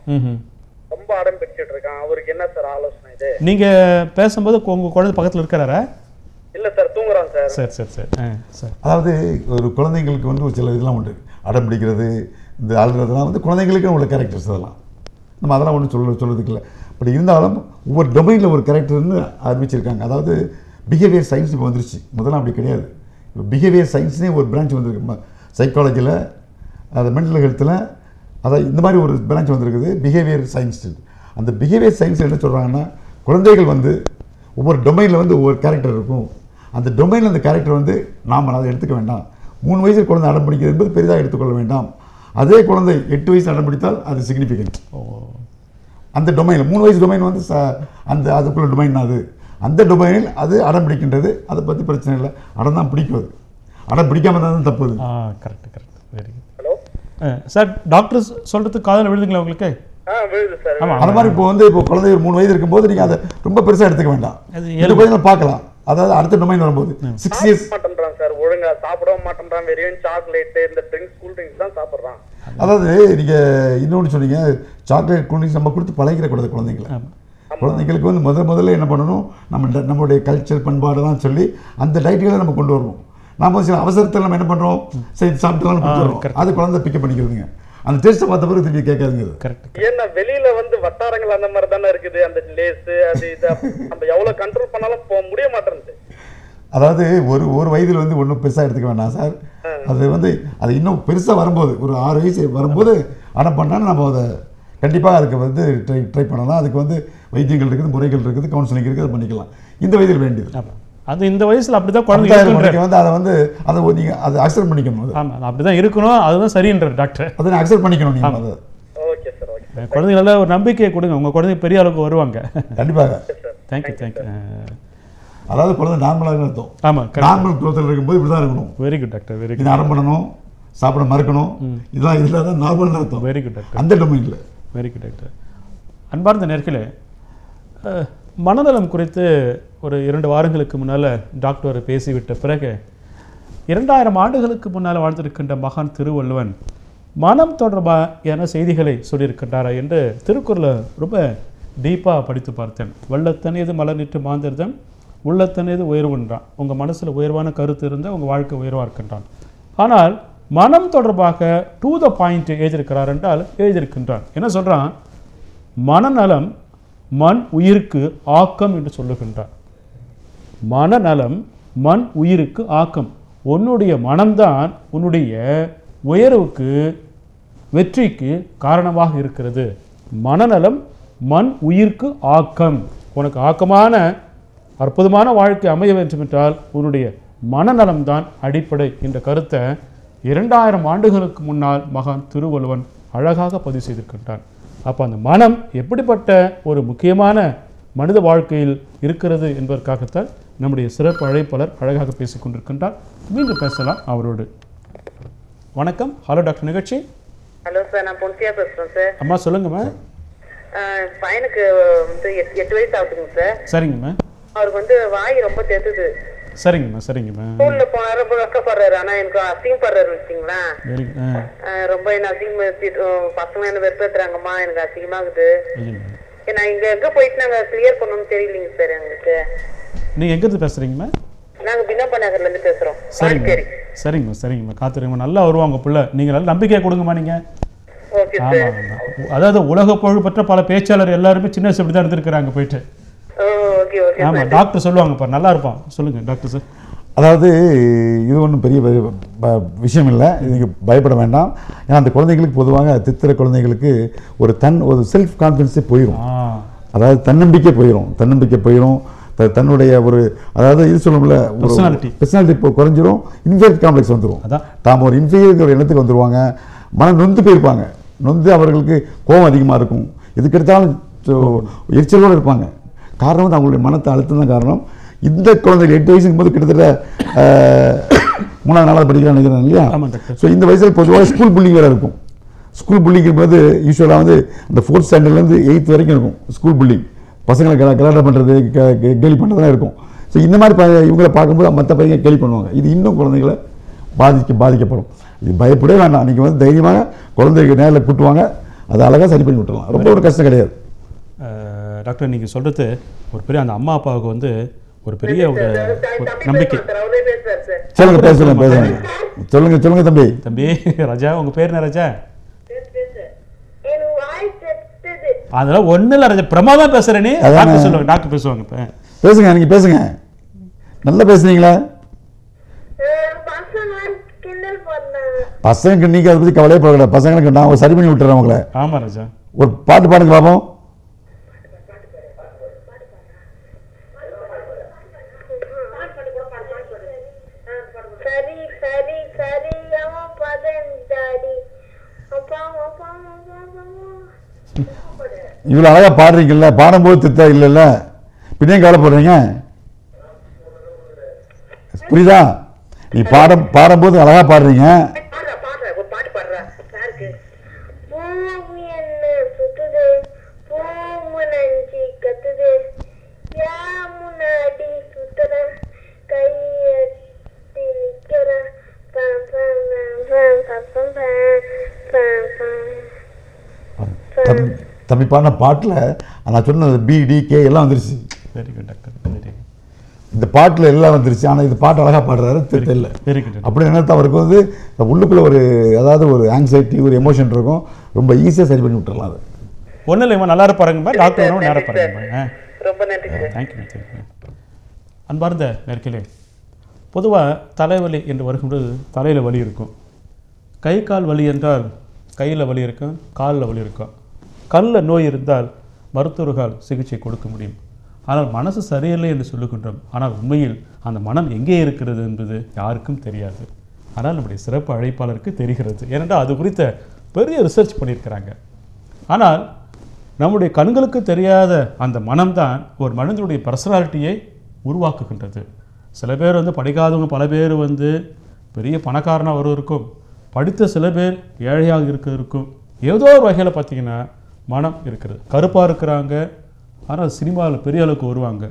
ரொம்ப அடம் பிடிச்சிட்டு இருக்கான். அவருக்கு என்ன சார் ஆலோசனை இது? நீங்க பேசும்போது உங்க குழந்தை பக்கத்துல இருக்கிறாரா? இல்ல சார், தூங்குறான் சார். சரி சரி சரி. சார், அதாவது ஒரு குழந்தைங்களுக்கு வந்து ஒரு சில இதெல்லாம் உண்டு. அடம் பிடிக்கிறது, இந்த ஆளுறதுலாம் வந்து குழந்தைங்களுக்கு உள்ள கேரக்டர்ஸ். அதெல்லாம் நம்ம அதெல்லாம் ஒன்றும் சொல்கிறதுக்கு இல்லை. பட் இருந்தாலும் ஒவ்வொரு டொமைனில் ஒரு கேரக்டர்னு அறிவிச்சிருக்காங்க. அதாவது பிஹேவியர் சயின்ஸ் இப்போ வந்துருச்சு. முதல்ல அப்படி கிடையாது. இப்போ பிஹேவியர் சயின்ஸ்னே ஒரு பிரான்ச் வந்திருக்கு. சைக்காலஜியில், அது மென்டல் ஹெல்த்தில், அதாவது இந்த மாதிரி ஒரு பிரான்ச் வந்திருக்குது, பிஹேவியர் சயின்ஸ். அந்த பிஹேவியர் சயின்ஸ் என்ன சொல்கிறாங்கன்னா, குழந்தைகள் வந்து ஒவ்வொரு டொமைனில் வந்து ஒவ்வொரு கேரக்டர் இருக்கும். அந்த டொமைனில் அந்த கேரக்டர் வந்து நாம் அதை எடுத்துக்க வேண்டாம். 3 வயசில் குழந்தை அடம் பிடிக்கிறது என்பது பெரிதாக எடுத்துக்கொள்ள வேண்டாம். அதே குழந்தை 8 வயசு அடம் பிடித்தால் அது சிக்னிஃபிகன்ட். அந்த டொமைனில் 3 வயசு டொமைன் வந்து அந்த அதுக்குள்ள டொமைன் அது. அந்த டொமைனில் அது அடம் பிடிக்கின்றது, அதை பற்றி பிரச்சனை இல்லை. அடம் தான் பிடிக்கும். அது அடம் பிடிக்காம தான் தப்புது. Correct correct. Very good. Hello sir, doctor சொல்கிறதுக்கு காதில் விழுதுங்களா உங்களுக்கு? விழுது சார். ஆமாம். அந்த மாதிரி இப்போ குழந்தை ஒரு 3 வயது இருக்கும்போது நீங்கள் அதை ரொம்ப பெருசாக எடுத்துக்க வேண்டாம். அது கொஞ்சம் பார்க்கலாம். அதாவது அடுத்த டொமைன் வரும்போது 6 இயர்ஸ் மாட்டேன்றான் சார், ஒழுங்கா சாப்பிடவும் மாட்டேன்றான். வெறும் சாக்லேட், இந்த ட்ரிங்க்ஸ், கூல் ட்ரிங்க்ஸ் தான் சாப்பிட்றான். அதாவது நீங்கள் இன்னொன்று சொன்னீங்க, சாக்லேட் கூல் ட்ரிங்க்ஸ் நம்ம கொடுத்து பழகிடக்கூடாது குழந்தைங்களை. குழந்தைங்களுக்கு வந்து முதல்ல என்ன பண்ணணும், நம்மளுடைய கல்ச்சர் பண்பாடெல்லாம் சொல்லி அந்த டைட்டுகளை நம்ம கொண்டு வரணும். நம்ம சில அவசரத்தில் நம்ம என்ன பண்ணுறோம், சரி சாப்பிட்டுலாம் கொடுத்துறோம். அது குழந்தை பிக்கப் பண்ணிக்கிறதுங்க. அந்த டேஸ்ட்டை பார்த்த பிறகு திருப்பி கேட்காதுங்க. ஏன்னா வெளியில வந்து வட்டாரங்கள் அந்த மாதிரி தானே இருக்குது. அந்த லேஸ் அது இது நம்ம எவ்வளவு கண்ட்ரோல் பண்ணாலும் போக முடிய மாட்டேங்குது. அதாவது ஒரு வயதில் வந்து ஒன்றும் பெருசாக எடுத்துக்க வேண்டாம் சார். அது வந்து அது இன்னும் பெருசாக வரும்போது, ஒரு 6 வயசு வரும்போது அடம் பண்ணால் நம்ம அதை கண்டிப்பாக அதுக்கு வந்து ட்ரை பண்ணலாம். அதுக்கு வந்து வைத்தியங்கள் இருக்குது, முறைகள் இருக்குது, கவுன்சிலிங் இருக்குது, அதை பண்ணிக்கலாம். இந்த வயதில் வேண்டியது அது. இந்த வயசில் அப்படி தான் குழந்தைங்க வந்து அதை நீங்கள் அதை அக்செப்ட் பண்ணிக்கணும். ஆமாம், அப்படி தான் இருக்கணும். அதுதான் சரின்ற டாக்டர். அதை அக்செப்ட் பண்ணிக்கணும் நீங்கள். அதை ஓகே சார், ஓகே. குழந்தைங்கள ஒரு நம்பிக்கையை கொடுங்க. உங்கள் குழந்தை பெரிய அளவுக்கு வருவாங்க. கண்டிப்பாக. Thank you thank you. அதாவது குழந்தை நார்மலாக அர்த்தம். ஆமாம், நார்மல் குளத்தில் இருக்கும்போது இப்படி தான் இருக்கணும். Very good doctor, very good. இது அடம் பண்ணணும், சாப்பிட மறக்கணும், இதெல்லாம் இதில் தான் நார்மல் அர்த்தம். வெரி குட் டாக்டர், அந்த டொமைனில். Very good doctor. அன்பார்ந்த நேயர்களே, மனநலம் குறித்து ஒரு 2 வாரங்களுக்கு முன்னால் டாக்டர் பேசிவிட்ட பிறகு 2000 ஆண்டுகளுக்கு முன்னால் வாழ்ந்திருக்கின்ற மகான் திருவள்ளுவன் மனம் தொடர்பான செய்திகளை சொல்லியிருக்கின்றாரா என்று திருக்குறளை ரொம்ப டீப்பாக படித்து பார்த்தேன். வள்ளத்தனேது மலர்நிட்டு மாந்திருதன் உள்ளத்தனேது உயர்வுன்றான். உங்கள் மனசில் உயர்வான கருத்து இருந்தால் உங்கள் வாழ்க்கை உயர்வாக இருக்கின்றான். ஆனால் மனம் தொடர்பாக டு த பாயிண்ட் எழுதியிருக்கிறார் என்றால் எழுதியிருக்கின்றான். என்ன சொல்கிறான்? மனநலம் மண் உயிருக்கு ஆக்கம் என்று சொல்லுகின்றார். மனநலம் மண் உயிருக்கு ஆக்கம். உன்னுடைய மனம்தான் உன்னுடைய உயர்வுக்கு, வெற்றிக்கு காரணமாக இருக்கிறது. மனநலம் மண் உயிருக்கு ஆக்கம். உனக்கு ஆக்கமான அற்புதமான வாழ்க்கை அமைய வேண்டும் என்றால் உன்னுடைய மனநலம்தான் அடிப்படை என்ற கருத்தை 2000 ஆண்டுகளுக்கு முன்னால் மகான் திருவள்ளுவன் அழகாக பதிவு செய்திருக்கின்றான். அப்போ அந்த மனம் எப்படிப்பட்ட ஒரு முக்கியமான மனித வாழ்க்கையில் இருக்கிறது என்பதற்காகத்தான் நம்முடைய சிறப்பு அழைப்பாளர் அழகாக பேசிக் கொண்டிருக்கின்றார். மீண்டும் பேசலாம் அவரோடு. வணக்கம். ஹலோ டாக்டர் நிகழ்ச்சி. ஹலோ சார், நான் பொன்சியா பேசுறேன் சார். அம்மா சொல்லுங்கம்மா. பையனுக்கு வந்து 8 வயசு ஆகுதுங்க சார். சரிங்கம்மா. அவருக்கு வந்து வாய் ரொம்ப தெத்துது. சரிங்கம்மா சரிங்கம்மா. ஸ்கூல்ல போனா ரொம்ப கஷ்டப்படுறாரு. ஆனா எனக்கு அசிங்கப்படுறாரு வச்சுங்களா. ரொம்ப என்ன அசிங்க பசங்க என்ன வெறுப்பேத்துறாங்கம்மா, எனக்கு அசிங்கமாகுது. நான் இங்க எங்க போயிட்டு நாங்க கிளியர் பண்ணணும்னு தெரியலீங்க சார் எங்களுக்கு. நீங்க எங்க இருந்து பேசுறீங்கம்மா? நாங்க பின்னப்பா நகர்ல இருந்து பேசுறோம். சரிங்கம்மா சரிங்கம்மா. காத்துருங்கம்மா, நல்லா வருவாங்க புள்ள. நீங்க நல்ல நம்பிக்கையை கொடுங்கம்மா. நீங்க அதாவது உலக புகழ் பெற்ற பல பேச்சாளர் எல்லாருமே சின்ன வயசு இப்படிதான் இருந்திருக்கிறாங்க போயிட்டு. ஆமா, டாக்டர் சொல்லுவாங்க பாரு, நல்லா இருப்பான். சொல்லுங்க டாக்டர் சார். அதாவது இது ஒன்றும் பெரிய விஷயம் இல்லை, இதுக்கு பயப்பட வேண்டாம். ஏன்னா அந்த குழந்தைங்களுக்கு பொதுவாக தித்திர குழந்தைங்களுக்கு ஒரு செல்ஃப் கான்ஃபிடன்ஸே போயிடும். அதாவது தன்னம்பிக்கை போயிடும். தன்னுடைய ஒரு அதாவது இது சொல்லும்ல பர்சனாலிட்டி இப்போ குறைஞ்சிரும். இன்ஃபீரியர் காம்ப்ளெக்ஸ் வந்துடும். தாம் ஒரு இன்ஃபீரியர் எண்ணத்துக்கு வந்துடுவாங்க. மனம் நொந்து போயிருப்பாங்க. நொந்து அவர்களுக்கு கோபம் அதிகமாக இருக்கும். இதுக்கெடுத்தாலும் எரிச்சலோடு இருப்பாங்க. காரணம் வந்து அவங்களுடைய மனத்தை அழுத்தம் தான் காரணம். இந்த குழந்தைகள் 8 வயசுக்கும் போது கிட்டத்தட்ட 3ஆவது 4ஆவது படிக்கிறான்னு நினைக்கிறேன் இல்லையா? ஸோ இந்த வயசில் பொதுவாக ஸ்கூல் புல்லிங் வேறு இருக்கும். ஸ்கூல் புல்லிங்கும் போது யூஸ்வலாக வந்து அந்த 4th ஸ்டாண்டர்ட்லேருந்து 8th வரைக்கும் இருக்கும் ஸ்கூல் புல்லிங். பசங்களை கலாட்டம் பண்ணுறது, கேலி பண்ணுறதுலாம் இருக்கும். ஸோ இந்த மாதிரி இவங்களை பார்க்கும்போது மற்ற பையங்க கேலி பண்ணுவாங்க. இது இன்னும் குழந்தைகளை பாதிக்கப்படும். இது பயப்படவே வேண்டாம். நீங்கள் வந்து தைரியமாக குழந்தைக்கு நேரில் கூட்டுவாங்க, அதை அழகாக சரி பண்ணி விட்டுறலாம். ரொம்ப ஒரு கஷ்டம் கிடையாது. டாக்டர் நீங்கள் சொல்கிறது ஒரு பெரிய அந்த அம்மா அப்பாவுக்கு வந்து ஒரு பெரிய ஒரு நம்பிக்கை. சொல்லுங்க தம்பி ராஜா, உங்கள் பேர் என்ன ராஜா? அதெல்லாம் ஒன்றும் இல்லை ராஜா, பிரமாதம் பேசுகிறேன். நீ டாக்டர் சொல்லுவாங்க, டாக்டர் பேசுவாங்க. இப்போ பேசுங்க, நீங்கள் பேசுங்க, நல்லா பேசுனீங்களா? பசங்களுக்கு நீங்கள் அதை பற்றி கவலையே போகக்கூடாது. பசங்களுக்கு நான் சரி பண்ணி விட்டுறேன் உங்களை. ஆமாம் ராஜா, ஒரு பாட்டு பாடுங்க பாப்போம். இவ்வளோ அழகாக பாடுறீங்கல்ல, பாடும்போது திட்டா இல்லைல்ல, பின்னே கவலைப்படுறீங்க, புரியுதா? நீ பாடும்போது அழகாக பாடுறீங்க. தம்பி பாடின பாட்டில் நான் சொன்ன BDK எல்லாம் வந்துருச்சு. Very good doctor, very good. இந்த பாட்டில் எல்லாம் வந்துருச்சு. ஆனால் இது பாட்டு அழகாக பாடுறாரு, தெரியல. Very good. அப்படி நினைத்து அவருக்கு வந்து உள்ளுக்குள்ள ஒரு அதாவது ஒரு ஆங்ஸைட்டி, ஒரு எமோஷன் இருக்கும். ரொம்ப ஈஸியாக சரி பண்ணி விட்டுறலாம். அது ஒன்றும் இல்லைம்மா, நல்லா இருப்பாருங்கம்மா. டாக்டர் நேரம் பாருங்கம்மா. ரொம்ப நன்றி. தேங்க்யூ. அன்பார்ந்த நேர்களே, பொதுவாக தலைவலி என்று வரும்போது தலையில் வலி இருக்கும். கை கால் வலி என்றால் கையில் வலி இருக்கும், காலில் வலி இருக்கும். கல்லில் நோய் இருந்தால் மருத்துவர்கள் சிகிச்சை கொடுக்க முடியும். ஆனால் மனசு சரியில்லை என்று சொல்லுகின்றோம். ஆனால் உண்மையில் அந்த மனம் எங்கே இருக்கிறது என்பது யாருக்கும் தெரியாது. ஆனால் நம்முடைய சிறப்பு அழைப்பாளருக்கு தெரிகிறது. ஏனென்றால் அது குறித்த பெரிய ரிசர்ச் பண்ணியிருக்கிறாங்க. ஆனால் நம்முடைய கண்களுக்கு தெரியாத அந்த மனம்தான் ஒரு மனிதனுடைய பர்சனாலிட்டியை உருவாக்குகின்றது. சில பேர் வந்து படிக்காதவங்க, பல பேர் வந்து பெரிய பணக்காரனாக இருக்கும், படித்த சில பேர் ஏழையாக இருக்கிறதுக்கும் ஏதோ ஒரு வகையில் பார்த்திங்கன்னா மனம் இருக்கிறது. கருப்பாக இருக்கிறாங்க, ஆனால் சினிமாவில் பெரிய அளவுக்கு வருவாங்க.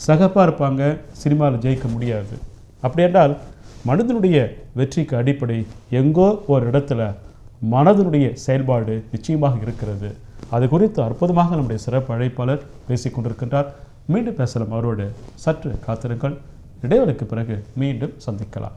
சகப்பாக இருப்பாங்க, சினிமாவில் ஜெயிக்க முடியாது. அப்படி என்றால் மனிதனுடைய வெற்றிக்கு அடிப்படை எங்கோ ஒரு இடத்துல மனதனுடைய செயல்பாடு நிச்சயமாக இருக்கிறது. அது குறித்து அற்புதமாக நம்முடைய சிறப்பு அழைப்பாளர் பேசிக்கொண்டிருக்கின்றார். மீண்டும் பேசலாம் அவரோடு. சற்று காத்திருங்கள். இடைவெளிக்கு பிறகு மீண்டும் சந்திக்கலாம்.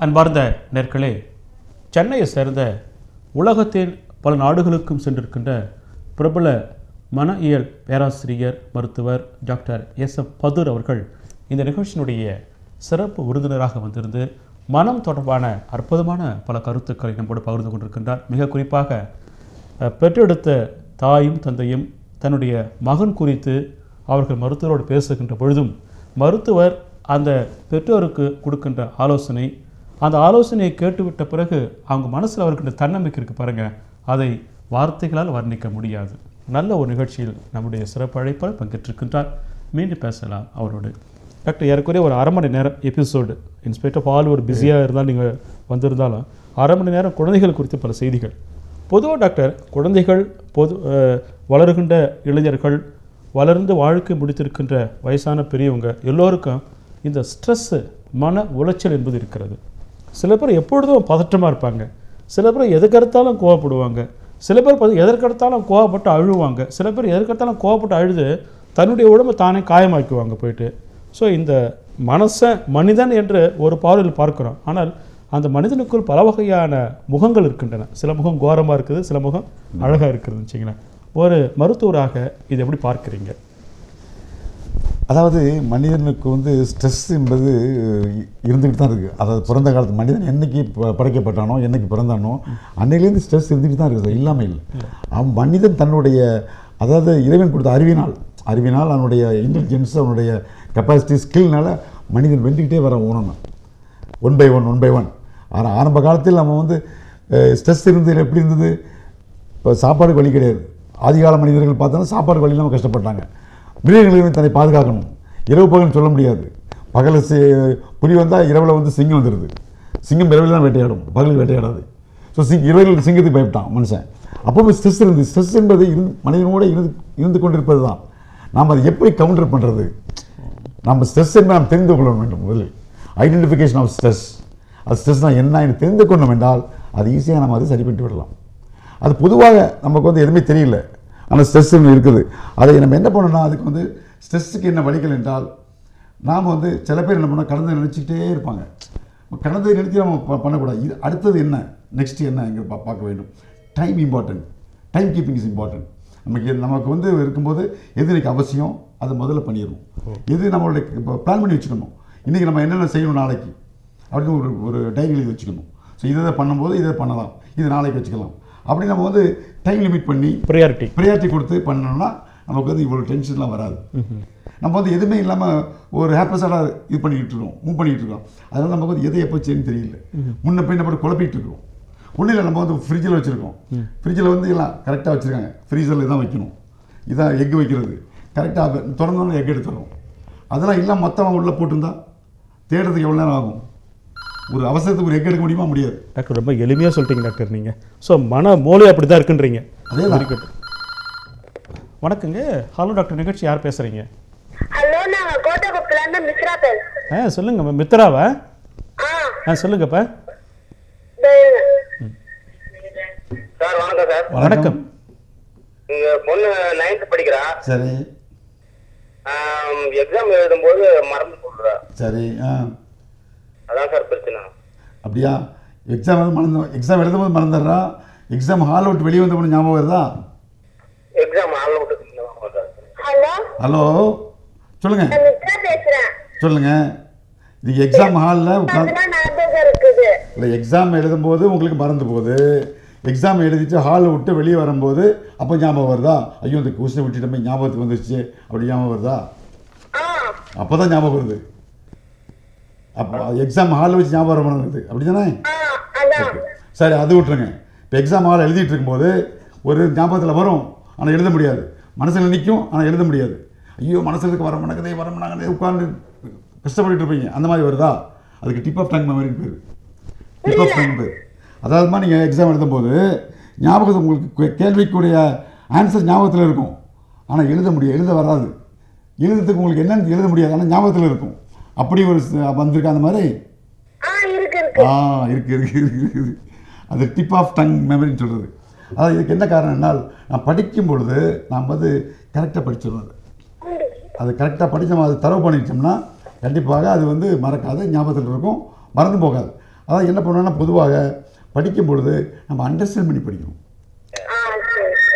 அன்பார்ந்த நேர்களே, சென்னையை சேர்ந்த உலகத்தின் பல நாடுகளுக்கும் சென்றிருக்கின்ற பிரபல மன இயல் பேராசிரியர் மருத்துவர் டாக்டர் SF பதுர் அவர்கள் இந்த நிகழ்ச்சியினுடைய சிறப்பு விருந்தினராக வந்திருந்து மனம் தொடர்பான அற்புதமான பல கருத்துக்களை நம்மோடு பகிர்ந்து கொண்டிருக்கின்றார். மிக குறிப்பாக பெற்றெடுத்த தாயும் தந்தையும் தன்னுடைய மகன் குறித்து அவர்கள் மருத்துவரோடு பேசுகின்ற பொழுதும் மருத்துவர் அந்த பெற்றோருக்கு கொடுக்கின்ற ஆலோசனை, அந்த ஆலோசனையை கேட்டுவிட்ட பிறகு அவங்க மனசில் அவர்கிட்ட தன்னம்பிக்கை இருக்குது பாருங்கள், அதை வார்த்தைகளால் வர்ணிக்க முடியாது. நல்ல ஒரு நிகழ்ச்சியில் நம்முடைய சிறப்பு அழைப்பாளர் பங்கேற்றிருக்கின்றார். மீண்டும் பேசலாம் அவரோடு. டாக்டர், ஏறக்குறைய ஒரு அரை மணி நேரம் எபிசோடு, இன்ஸ்பெக்ட் ஆஃப் ஆல் ஒரு பிஸியாக இருந்தால் நீங்கள் வந்திருந்தாலும் அரை மணி நேரம் குழந்தைகள் குறித்து பல செய்திகள். பொதுவாக டாக்டர், குழந்தைகள் வளருகின்ற இளைஞர்கள், வளர்ந்து வாழ்க்கை முடித்திருக்கின்ற வயசான பெரியவங்க எல்லோருக்கும் இந்த ஸ்ட்ரெஸ்ஸு, மன உளைச்சல் என்பது இருக்கிறது. சில பேர் எப்பொழுதும் பதற்றமாக இருப்பாங்க, சில பேர் எதுக்கெடுத்தாலும் கோவப்படுவாங்க, சில பேர் எதற்கெடுத்தாலும் கோவப்பட்டு அழுவாங்க, சில பேர் எதற்கெடுத்தாலும் கோவப்பட்டு அழுது தன்னுடைய உடம்பை தானே காயமாக்குவாங்க போயிட்டு. ஸோ இந்த மனிதன் என்று ஒரு பார்வையில் பார்க்குறோம். ஆனால் அந்த மனிதனுக்குள் பல வகையான முகங்கள் இருக்கின்றன. சில முகம் கோரமாக இருக்குது, சில முகம் அழகாக இருக்குதுன்னு வச்சுங்களேன். ஒரு மருத்துவராக இதை எப்படி பார்க்குறீங்க? அதாவது மனிதனுக்கு வந்து ஸ்ட்ரெஸ் என்பது இருந்துக்கிட்டு தான் இருக்குது. அதாவது பிறந்த காலத்து மனிதன் என்னைக்கு படைக்கப்பட்டானோ, என்னைக்கு பிறந்தானோ அன்னையிலேருந்து ஸ்ட்ரெஸ் இருந்துக்கிட்டு தான் இருக்குது சார், இல்லாமல் இல்லை. அவன் மனிதன் தன்னுடைய அதாவது இறைவன் கொடுத்த அறிவினால் அவனுடைய இன்டெலிஜென்ஸ், அவனுடைய கெப்பாசிட்டி, ஸ்கில்னால் மனிதன் வெந்துக்கிட்டே வர ஓனணும் ஒன் பை ஒன். ஆனால் ஆரம்ப காலத்தில் நம்ம வந்து ஸ்ட்ரெஸ் இருந்தது எப்படி இருந்தது? இப்போ சாப்பாடுக்கு வழி கிடையாது. ஆதிகால மனிதர்கள் பார்த்தோன்னா சாப்பாடு வழி இல்லாமல் கஷ்டப்பட்டாங்க. மிருகங்களிலிருந்து தன்னை பாதுகாக்கணும். இரவு பகல் சொல்ல முடியாது. பகல் புலி வந்தால் இரவில் வந்து சிங்கம் வந்துடுது. சிங்கம் இரவில் தான் வேட்டையாடும், பகலில் வேட்டையாடாது. ஸோ இரவில் சிங்கத்துக்கு பயப்பட்டான் மனுஷன். அப்போ ஸ்ட்ரெஸ் இருந்தது. ஸ்ட்ரெஸ் என்பது மனிதனோடு இருந்து கொண்டிருப்பது தான். நாம் அதை எப்படி கவுண்டர் பண்ணுறது? நம்ம ஸ்ட்ரெஸ் என்ன நாம் தெரிந்து கொள்ள வேண்டும். முதலில் ஐடென்டிஃபிகேஷன் ஆஃப் ஸ்ட்ரெஸ். அது ஸ்ட்ரெஸ்னால் என்ன என்று தெரிந்து கொண்டோம் என்றால் அது ஈஸியாக நம்ம அதை சரி பண்ணிட்டு விடலாம். அது பொதுவாக நமக்கு வந்து எதுவுமே தெரியல, ஆனால் ஸ்ட்ரெஸ் இருக்குது. அதை நம்ம என்ன பண்ணணும்னா, அதுக்கு வந்து ஸ்ட்ரெஸ்ஸுக்கு என்ன வழிகள் என்றால், நாம் வந்து சில பேர் என்ன பண்ணால் கடந்து நினச்சிக்கிட்டே இருப்பாங்க. கடந்ததை நிறுத்தி நம்ம பண்ணக்கூடாது. இது அடுத்தது என்ன, நெக்ஸ்ட் என்ன பார்க்க வேண்டும். Time important. Time keeping is important. நமக்கு வந்து இருக்கும்போது எது எனக்கு அவசியம் அதை முதல்ல பண்ணிடணும். எது நம்மளுடைய இப்போ பிளான் பண்ணி வச்சுக்கணும். இன்றைக்கி நம்ம என்னென்ன செய்யணும் நாளைக்கு அப்படின்னு ஒரு டைரி எழுதி வச்சுக்கணும். ஸோ இதை பண்ணும்போது இதை பண்ணலாம், இது நாளைக்கு வச்சுக்கலாம். அப்படி நம்ம வந்து டைம் லிமிட் பண்ணி ப்ரையாரிட்டி கொடுத்து பண்ணோம்னா நமக்கு வந்து இவ்வளோ டென்ஷன்லாம் வராது. நம்ம வந்து எதுவுமே இல்லாமல் ஒரு ஹேப்பஸாக இது பண்ணிக்கிட்டு இருக்கோம், மூவ் பண்ணிக்கிட்டு இருக்கோம். அதனால் நமக்கு வந்து எதை எப்போ செய்யணும்னு தெரியல. முன்ன போய் நம்ம குழப்பிட்டு இருக்கோம். ஒன்றும் இல்லை, நம்ம வந்து ஃப்ரிட்ஜில் வச்சுருக்கோம். ஃப்ரிட்ஜில் வந்து எல்லாம் கரெக்டாக வச்சுருக்காங்க. ஃப்ரீசரில் தான் வைக்கணும். இதான் எக் வைக்கிறது கரெக்டாக திறந்தோன்னு எக் எடுத்துடும். அதெல்லாம் இல்லாமல் மொத்தமாக உள்ளே போட்டுருந்தா தேடுறதுக்கு எவ்வளோ நேரம் ஆகும்? ஒரு அவசரத்துக்கு ஒரு எக் எடுக்க முடியுமா? முடியாது. டாக்டர் ரொம்ப எளிமையாக சொல்லிட்டீங்க டாக்டர் நீங்கள். ஸோ மூளை அப்படி தான் இருக்குன்றீங்க. அதே இருக்கட்டும். வணக்கங்க. ஹலோ டாக்டர், நிகழ்ச்சி யார் பேசுகிறீங்க? ஹலோ, நான் கோட்டகுப்பத்துலேருந்து மித்ரா பேசுகிறேன். சொல்லுங்க மித்ராவா? சொல்லுங்கப்பா. சார் வணக்கம் சார். வணக்கம். எங்க பொண்ணு 9th படிக்கிறா. சரி. எக்ஸாம் எழுதும்போது மறந்து போடுறா. சரி. அதான் சார் பிரச்சனை. அப்படியா? எக்ஸாம் எழுதும்போது மறந்துடுறா. எக்ஸாம் ஹால் அவுட் வெளியே வந்த பொண்ணு ஞாபகம் வருதா? Exam hall out. Hello hello, சொல்லுங்க. மித்ரா பேசுறேன். சொல்லுங்க. இது எக்ஸாம் ஹாலில் இருக்குது. இல்லை, எக்ஸாம் எழுதும்போது உங்களுக்கு மறந்து போகுது. எக்ஸாம் எழுதிட்டு ஹாலை விட்டு வெளியே வரும்போது அப்போ ஞாபகம் வருதா? ஐயோ இந்த கொஸ்டினை விட்டுட்டோமே, ஞாபகத்துக்கு வந்துருச்சு அப்படி ஞாபகம் வருதா? அப்போ தான் ஞாபகம் வருது. அப்போ எக்ஸாம் ஹாலில் வச்சு ஞாபகம் வருது, அப்படி தானே? சரி, அது விட்டுருங்க. இப்போ எக்ஸாம் ஹால் எழுதிட்டு இருக்கும்போது ஒரு ஞாபகத்தில் வரும், ஆனால் எழுத முடியாது. மனசில் நிற்கும், ஆனால் எழுத முடியாது. ஐயோ மனசுக்கு வர மணக்கதே உட்காந்து கஷ்டப்பட்டு இருப்பீங்க. அந்த மாதிரி வருதா? அதுக்கு டிப் ஆஃப் டங் மெமரின்னு பேர். டிப் ஆஃப் டங் பேர். அதாவதுமா நீங்கள் எக்ஸாம் எழுதும்போது ஞாபகத்தை உங்களுக்கு கேள்விக்குரிய ஆன்சர் ஞாபகத்தில் இருக்கும், ஆனால் எழுத வராது. எழுதுறதுக்கு உங்களுக்கு என்னன்னு எழுத முடியாது, ஆனால் ஞாபகத்தில் இருக்கும். அப்படி ஒரு வந்திருக்கு அந்த மாதிரி. இருக்கு. அது டிப் ஆஃப் டங் மெமரின்னு சொல்கிறது. அதாவது இதுக்கு என்ன காரணம்னால், நான் படிக்கும் பொழுது நாம் வந்து கரெக்டாக படிச்சிடணும். அது கரெக்டாக படித்து நம்ம அது தரவு பண்ணிட்டோம்னா கண்டிப்பாக அது வந்து மறக்காது, ஞாபகத்தில் இருக்கும், மறந்து போகாது. அதாவது என்ன பண்ணணும்னா, பொதுவாக படிக்கும் பொழுது நம்ம அண்டர்ஸ்டாண்ட் பண்ணி படிக்கணும்.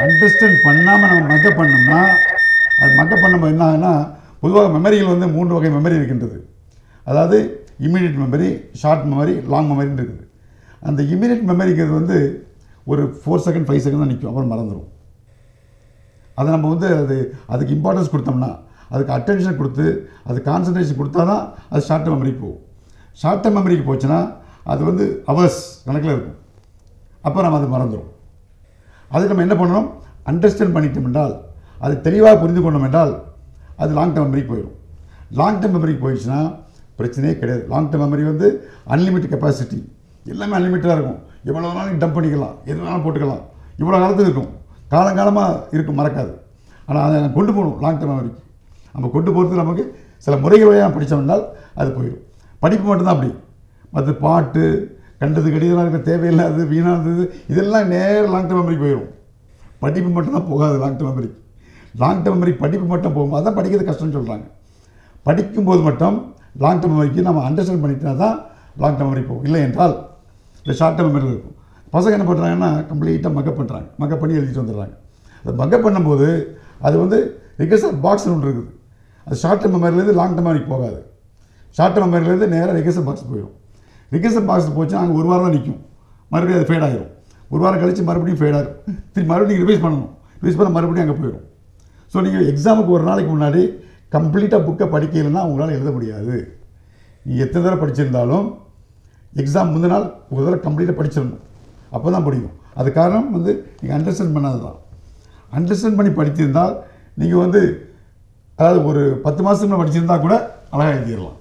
அண்டர்ஸ்டாண்ட் பண்ணாமல் நம்ம மக்கப் பண்ணோம்னா, அது மக்கப் பண்ண என்ன ஆகுன்னா, பொதுவாக மெமரிகள் வந்து 3 வகை மெமரி இருக்கின்றது. அதாவது immediate memory, short memory, long மெமரின்னு இருக்குது. அந்த இமீடியட் மெமரிங்கிறது வந்து ஒரு 4 செகண்ட் 5 செகண்ட் தான் நிற்கும், அப்புறம் மறந்துடும். அதை நம்ம வந்து அதுக்கு இம்பார்ட்டன்ஸ் கொடுத்தோம்னா, அதுக்கு அட்டென்ஷன் கொடுத்து அது கான்சன்ட்ரேஷன் கொடுத்தா தான் அது ஷார்ட் டேர்ம் மெமரிக்கு போகும். ஷார்ட் டேர்ம் மெமரிக்கு போச்சுன்னா அது வந்து ஹவர்ஸ் கணக்கில் இருக்கும், அப்போ நம்ம அது மறந்துடும். அதுக்கு நம்ம என்ன பண்ணணும், அண்டர்ஸ்டாண்ட் பண்ணிட்டோம் என்றால், அது தெளிவாக புரிந்து கொண்டோம் என்றால் அது லாங் டேர்ம் மெமரிக்கு போயிடும். லாங் டேர்ம் மெமரிக்கு போயிடுச்சுன்னா பிரச்சனையே கிடையாது. லாங் டேர்ம் மெமரி வந்து அன்லிமிட்டட் கெப்பாசிட்டி, எல்லாமே அன்லிமிட்டடாக இருக்கும். எவ்வளோ நாளும் டம்ப் பண்ணிக்கலாம், எது வேணாலும் போட்டுக்கலாம், இவ்வளோ காலத்துக்கு இருக்கும், காலங்காலமாக இருக்கும், மறக்காது. ஆனால் அதை கொண்டு போகணும் லாங் டேர்ம் மெமரிக்கு. நம்ம கொண்டு போகிறதுக்கு நமக்கு சில முறைகள் வழியாக படித்தோம்னால் அது போயிடும். படிப்பு மட்டும்தான் அப்படி. மற்ற பாட்டு கண்டது கடிதெல்லாம் இருக்க தேவையில்லாதது, வீணானது, இதெல்லாம் நேரம் லாங் டேர்ம் மெமரிக்கு போயிடும். படிப்பு மட்டும்தான் போகாது லாங் டேர்ம் மெமரிக்கு. லாங் டேர்ம் மெமரி படிப்பு மட்டும் போகும்போது அதான் படிக்கிறது கஷ்டம்னு சொல்கிறாங்க. படிக்கும்போது மட்டும் லாங் டேர்ம் மெமரிக்கு நம்ம அண்டர்ஸ்டாண்ட் பண்ணிட்டா தான் லாங் டேர்ம் மெமரி போகும். இல்லை என்றால் இந்த ஷார்ட் டேர்ம் மெமரி இருக்கும். பசங்க என்ன பண்ணுறாங்கன்னா கம்ப்ளீட்டாக மக்கப் பண்ணுறாங்க, மக்கப் பண்ணி எழுதிட்டு வந்துடுறாங்க. அது மக்கப் பண்ணும்போது அது வந்து ரிகர்சல் பாக்ஸ்னு ஒன்று இருக்குது. அது ஷார்ட் டேர்ம் மெமரிலேருந்து லாங் டேர்ம் மெமரிக்கு போகாது. ஷார்ட் டேர்ம் மெமரிலேருந்து நேராக ரிகர்சல் பாக்ஸ் போயிடும். ரிகர்சல் பாக்ஸ் போச்சுன்னா அங்கே ஒரு வாரம் தான் நிற்கும், மறுபடியும் அது ஃபேட் ஆகிடும். ஒரு வாரம் கழித்து மறுபடியும் ஃபேட் ஆகும், திரும்பி மறுபடியும் ரிவைஸ் பண்ணணும், ரிவைஸ் பண்ண மறுபடியும் அங்கே போயிடும். ஸோ நீங்கள் எக்ஸாமுக்கு ஒரு நாளைக்கு முன்னாடி கம்ப்ளீட்டாக புக்கை படிக்கலைன்னா உங்களால் எழுத முடியாது. நீங்கள் எத்தனை தடவை படிச்சிருந்தாலும் எக்ஸாம் முந்தின நாள் ஒரு தடவை கம்ப்ளீட்டாக படிச்சிடணும், அப்போ தான் படிக்கும். அது காரணம் வந்து நீங்கள் அண்டர்ஸ்டாண்ட் பண்ணாது தான். அண்டர்ஸ்டாண்ட் பண்ணி படித்திருந்தால் நீங்கள் வந்து அதாவது ஒரு 10 மாதத்துக்கு படிச்சிருந்தா கூட அழகாக எழுதிடலாம்,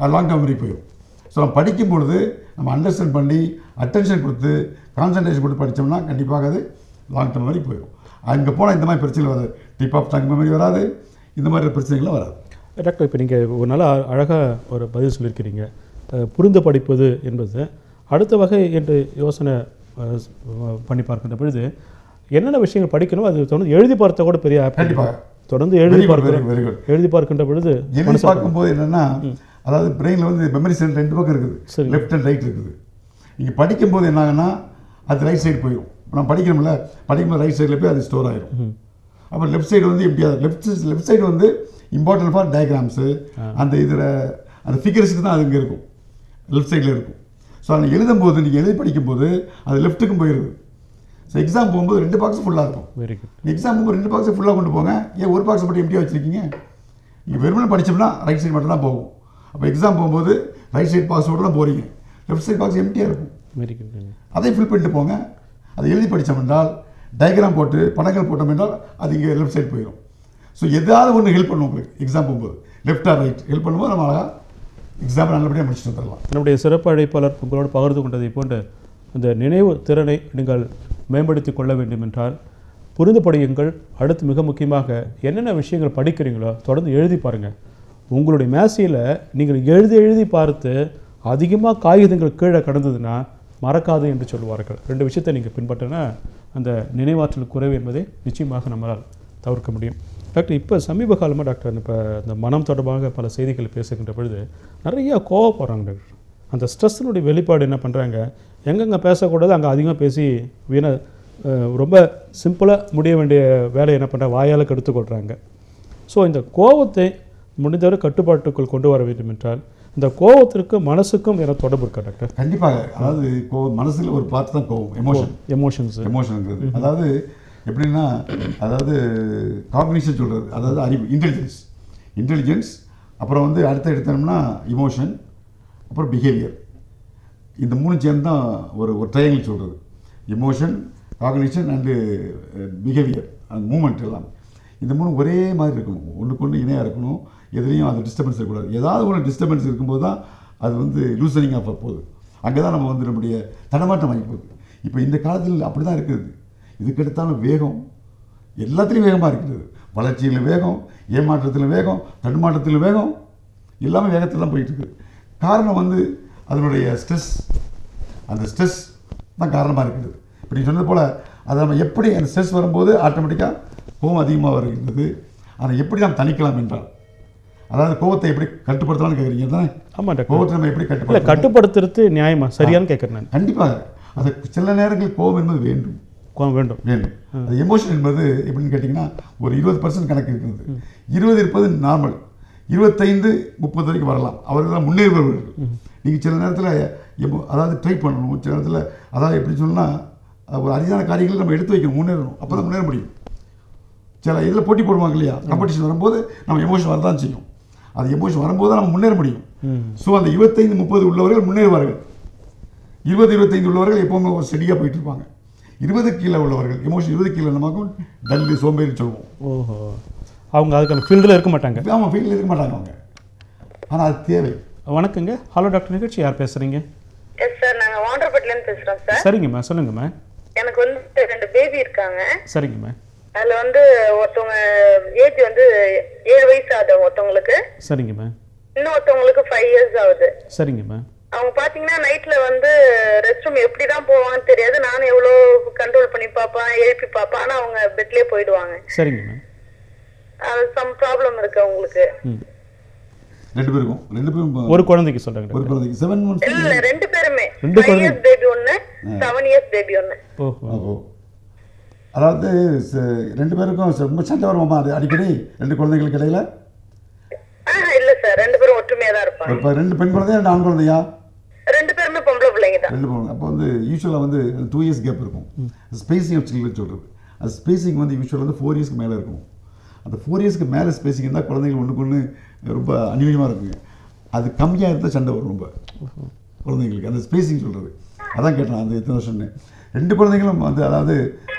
அது லாங் டேர்ம் மெமரி போயிடும். ஸோ நம்ம படிக்கும் பொழுது நம்ம அண்டர்ஸ்டாண்ட் பண்ணி அட்டென்ஷன் கொடுத்து கான்சன்ட்ரேஷன் கொடுத்து படித்தோம்னா கண்டிப்பாக அது லாங் டேர்ம் மெமரி போயிடும். அங்கே போனால் இந்த மாதிரி பிரச்சனை வராது, டிப் ஆஃப் டங் மெமரி வராது, இந்த மாதிரி பிரச்சனைகளும் வராது. டாக்டர், இப்போ நீங்கள் ஒரு நாள் அழகாக ஒரு பதில் சொல்லியிருக்கிறீங்க. புரிந்து படிப்பது என்பது அடுத்த வகை என்று யோசனை பண்ணி பார்க்கின்ற பொழுது என்னென்ன விஷயங்கள் படிக்கணும் அது தொடர்ந்து எழுதி பார்த்த கூட பெரிய ஆப். கண்டிப்பாக தொடர்ந்து எழுதி பார்க்கின்ற பொழுது எழுதி பார்க்கும்போது என்னென்னா அதாவது பிரெயினில் வந்து மெமரி சென்டர் 2 பக்கம் இருக்குது, லெஃப்ட் அண்ட் ரைட் இருக்குது. நீங்கள் படிக்கும்போது என்ன ஆகுன்னா அது ரைட் சைடு போயிடும். நம்ம படிக்கிறோம்ல, படிக்கும்போது ரைட் சைடில் போய் அது ஸ்டோர் ஆயிடும். அப்போ லெஃப்ட் சைடு வந்து எப்படியாவது லெஃப்ட் சைடு வந்து இம்பார்ட்டன்ட் ஃபார் டயக்ராம்ஸு அந்த இதில் அந்த ஃபிகர்ஸுக்கு தான் அது இங்கே இருக்கும், லெஃப்ட் சைடில் இருக்கும். ஸோ அதை எழுதும்போது நீங்கள் எழுதி படிக்கும்போது அது லெஃப்ட்டுக்கும் போயிடுது. ஸோ எக்ஸாம் போகும்போது 2 பாக்ஸ் ஃபுல்லாக இருக்கும். Very good. எக்ஸாம் போகும்போது 2 பாக்ஸ் ஃபுல்லாக கொண்டு போங்க, ஏன் ஒரு பாக்ஸ் மட்டும் எம்டியாக வச்சுருக்கீங்க? நீங்கள் வெறுமனே படித்தோம்னா ரைட் சைடு மட்டும் தான் போகும். அப்போ எக்ஸாம் போகும்போது ரைட் சைடு பாக்ஸோடு தான் போகிறீங்க, லெஃப்ட் சைடு பாக்ஸ் எம்டியாக இருக்கும். Very good. அதை ஃபில் பண்ணிட்டு போங்க. அதை எழுதி படித்தோம் என்றால் டயக்ராம் போட்டு படங்கள் போட்டோம் என்றால் அது இங்கே லெஃப்ட் சைடு போயிடும். ஸோ எதாவது ஒன்று ஹெல்ப் பண்ணும் உங்களுக்கு எக்ஸாம் போகும்போது, லெஃப்ட் ஆர் ரைட் ஹெல்ப் பண்ணும்போது நம்ம அழகாக எக்ஸாம் நல்லபடியாக முடிச்சுட்டு வந்துடலாம். என்னுடைய சிறப்பு அழைப்பாளர் உங்களோடு பகிர்ந்து கொண்டதை போன்று அந்த நினைவு திறனை நீங்கள் மேம்படுத்தி கொள்ள வேண்டும் என்றால் புரிந்து படியுங்கள். அடுத்து மிக முக்கியமாக என்னென்ன விஷயங்கள் படிக்கிறீங்களோ தொடர்ந்து எழுதி பாருங்கள். உங்களுடைய மேசையில் நீங்கள் எழுதி பார்த்து அதிகமாக காகிதங்கள் கீழே கடந்ததுன்னா மறக்காது என்று சொல்லுவார்கள். 2 விஷயத்தை நீங்கள் பின்பற்றினா அந்த நினைவாற்றல் குறைவு என்பதை நிச்சயமாக நம்மளால் தவிர்க்க முடியும். டாக்டர், இப்போ சமீப காலமாக டாக்டர் இப்போ இந்த மனம் தொடர்பாக பல செய்திகள் பேசுகின்ற பொழுது நிறையா கோவப்படுறாங்க டாக்டர். அந்த ஸ்ட்ரெஸ்ஸினுடைய வெளிப்பாடு என்ன பண்ணுறாங்க, எங்கெங்கே பேசக்கூடாது அங்கே அதிகமாக பேசி ரொம்ப சிம்பிளாக முடிய வேண்டிய வேலையை என்ன பண்ணுறாங்க, வாயால் கெடுத்துக்கொள்கிறாங்க. ஸோ இந்த கோபத்தை முடிந்தவரை கட்டுப்பாட்டுக்குள் கொண்டு வர வேண்டும் என்றால் இந்த கோபத்திற்கு மனசுக்கும் என்ன தொடர்பு இருக்கா டாக்டர்? கண்டிப்பாக. அதாவது மனசில் ஒரு பார்த்து தான் கோபம், எமோஷன்ங்கிறது. அதாவது எப்படின்னா அதாவது காக்னிஷன் சொல்கிறது, அதாவது அறிவு, இன்டெலிஜென்ஸ், அப்புறம் வந்து அடுத்த எடுத்தோம்னா இமோஷன், அப்புறம் பிஹேவியர். இந்த 3 சேர்ந்து தான் ஒரு ட்ரையாங்கிள் சொல்கிறது. இமோஷன், காக்னிஷன் அண்டு பிஹேவியர், அந்த மூமெண்ட் எல்லாம். இந்த 3 ஒரே மாதிரி இருக்கணும், ஒன்றுக்கு ஒன்று இணையாக இருக்கணும், எதுலேயும் அது டிஸ்டர்பன்ஸ் இருக்கக்கூடாது. ஏதாவது ஒரு டிஸ்டர்பன்ஸ் இருக்கும்போது தான் அது வந்து லூசனிங் ஆஃப் போகுது. அங்கே தான் நம்ம வந்து நம்முடைய தடமாட்டம் வாங்கி போகுது. இப்போ இந்த காலத்தில் அப்படி தான் இருக்குது. இதுக்கெடுத்தாலும் வேகம், எல்லாத்துலேயும் வேகமாக இருக்குது. வளர்ச்சியில் வேகம், ஏமாற்றத்தில் வேகம், தடுமாற்றத்தில் வேகம், எல்லாமே வேகத்தில் தான் போயிட்டுருக்கு. காரணம் வந்து அதனுடைய ஸ்ட்ரெஸ், அந்த ஸ்ட்ரெஸ் தான் காரணமாக இருக்குது. இப்போ நீங்கள் சொன்னது போல் அதை நம்ம எப்படி அந்த ஸ்ட்ரெஸ் வரும்போது ஆட்டோமேட்டிக்காக கோபம் அதிகமாக வருகிறது. அதை எப்படி நாம் தணிக்கலாம் என்றால், அதாவது கோபத்தை எப்படி கட்டுப்படுத்தலாம்னு கேட்குறீங்க தானே? ஆமாம் டாக்டர். கோபத்தை நம்ம எப்படி கட்டுப்படுத்துறது நியாயமா சரியானு கேட்குறேன் நான். கண்டிப்பாக. அது சில நேரங்களில் கோபம் என்பது வேண்டும். அது எமோஷன் என்பது எப்படின்னு கேட்டிங்கன்னா ஒரு 20% கணக்கு இருக்கிறது. 20 இருப்பது நார்மல், 25-30 வரைக்கும் வரலாம். அவர்கள் முன்னேறுபவர்கள். நீங்கள் சில நேரத்தில் அதாவது ட்ரை பண்ணணும், சில நேரத்தில் அதாவது எப்படி சொன்னால் ஒரு அரிதான காரியங்களை நம்ம எடுத்து வைக்கணும், முன்னேறணும், அப்போ தான் முன்னேற முடியும். சில இதில் போட்டி போடுவாங்க இல்லையா, காம்படிஷன் வரும்போது நம்ம எமோஷன் வரதான் செய்யும். அது எமோஷன் வரும்போது தான் நம்ம முன்னேற முடியும். ஸோ அந்த 25-30 உள்ளவர்கள் முன்னேறுவார்கள். 20-25 உள்ளவர்கள் எப்போவுமே ஒரு ஸ்டடியாக போயிட்டு இருப்பாங்க. 20 கீழே உள்ளவர்கள், எமோஷன் 20 கீழே நமக்கும் டல்லு, சோம்பேறி சொல்லுவோம். ஓஹோ, அவங்க அதுக்கான ஃபீல்டில் இருக்க மாட்டாங்க. ஆமாம், ஃபீல்டில் இருக்க மாட்டாங்க அவங்க. ஆனால் அது தேவை. வணக்கங்க, ஹலோ டாக்டர் நிகழ்ச்சி, யார் பேசுகிறீங்க? எஸ் சார், நாங்கள் வாண்டர்பேட்லேருந்து பேசுகிறோம் சார். சரிங்கம்மா, சொல்லுங்கம்மா. எனக்கு வந்து 2 பேபி இருக்காங்க. சரிங்கம்மா. அதில் வந்து ஒருத்தவங்க ஏஜ் வந்து 7 வயசு ஆகுது ஒருத்தவங்களுக்கு. சரிங்கம்மா. இன்னொருத்தவங்களுக்கு 5 இயர்ஸ் ஆகுது. சரிங்கம்மா. அவங்க பாத்தீங்கன்னா நைட்ல வந்து ரெஸ்ட் ரூம் எப்படிதான் போவாங்கன்னு தெரியாது. நானும் எவ்வளோ கண்ட்ரோல் பண்ணி பார்ப்பேன், எழுப்பி பார்ப்பேன், ஆனா அவங்க பெட்லயே போயிடுவாங்க. சரிங்கம்மா. சம் ப்ராப்ளம் இருக்கு அவங்களுக்கு. 2 பேருக்கும் ஒரு குழந்தைக்கு சொல்றாங்க ஒரு குழந்தைக்கு 7 months இல்ல 2 பேருமே 2 5 years பேபி ஒன்னு 7 years பேபி ஒன்னு. ஓஹோ. அதாவது 2 பேருக்கும் ரொம்ப சண்டை வருமாமா அது அடிக்கடி 2 குழந்தைகளுக்கு இடையில? இல்ல சார் 2 பேரும் ஒற்றுமையா தான் இருப்பாங்க. இப்போ 2 பெண் குழந்தையா 2 ஆண் குழந்தையா? 2 பேருமே பொம்பளை பிள்ளைங்க தான். 2 பொண்ணு. அப்போ வந்து யூஸ்வலாக வந்து 2 years கேப் இருக்கும். ஸ்பேசிங் ஆஃப் சில்ட்ரன் சொல்கிறது. அது ஸ்பேசிங் வந்து யூஸ்வலாக வந்து 4 yearsக்கு மேலே இருக்கும். அந்த 4 yearsக்கு மேலே ஸ்பேசிங் இருந்தால் குழந்தைகள் ஒன்றுக்கு ஒன்று ரொம்ப அநியோன்யமாக இருக்குங்க. அது கம்மியாக இருந்தால் சண்டை வரும் ரொம்ப குழந்தைங்களுக்கு. அந்த ஸ்பேசிங் சொல்கிறது அதான் கேட்டேன் அந்த எத்தனை வருஷம்னு. 2 குழந்தைகளும் வந்து அதாவது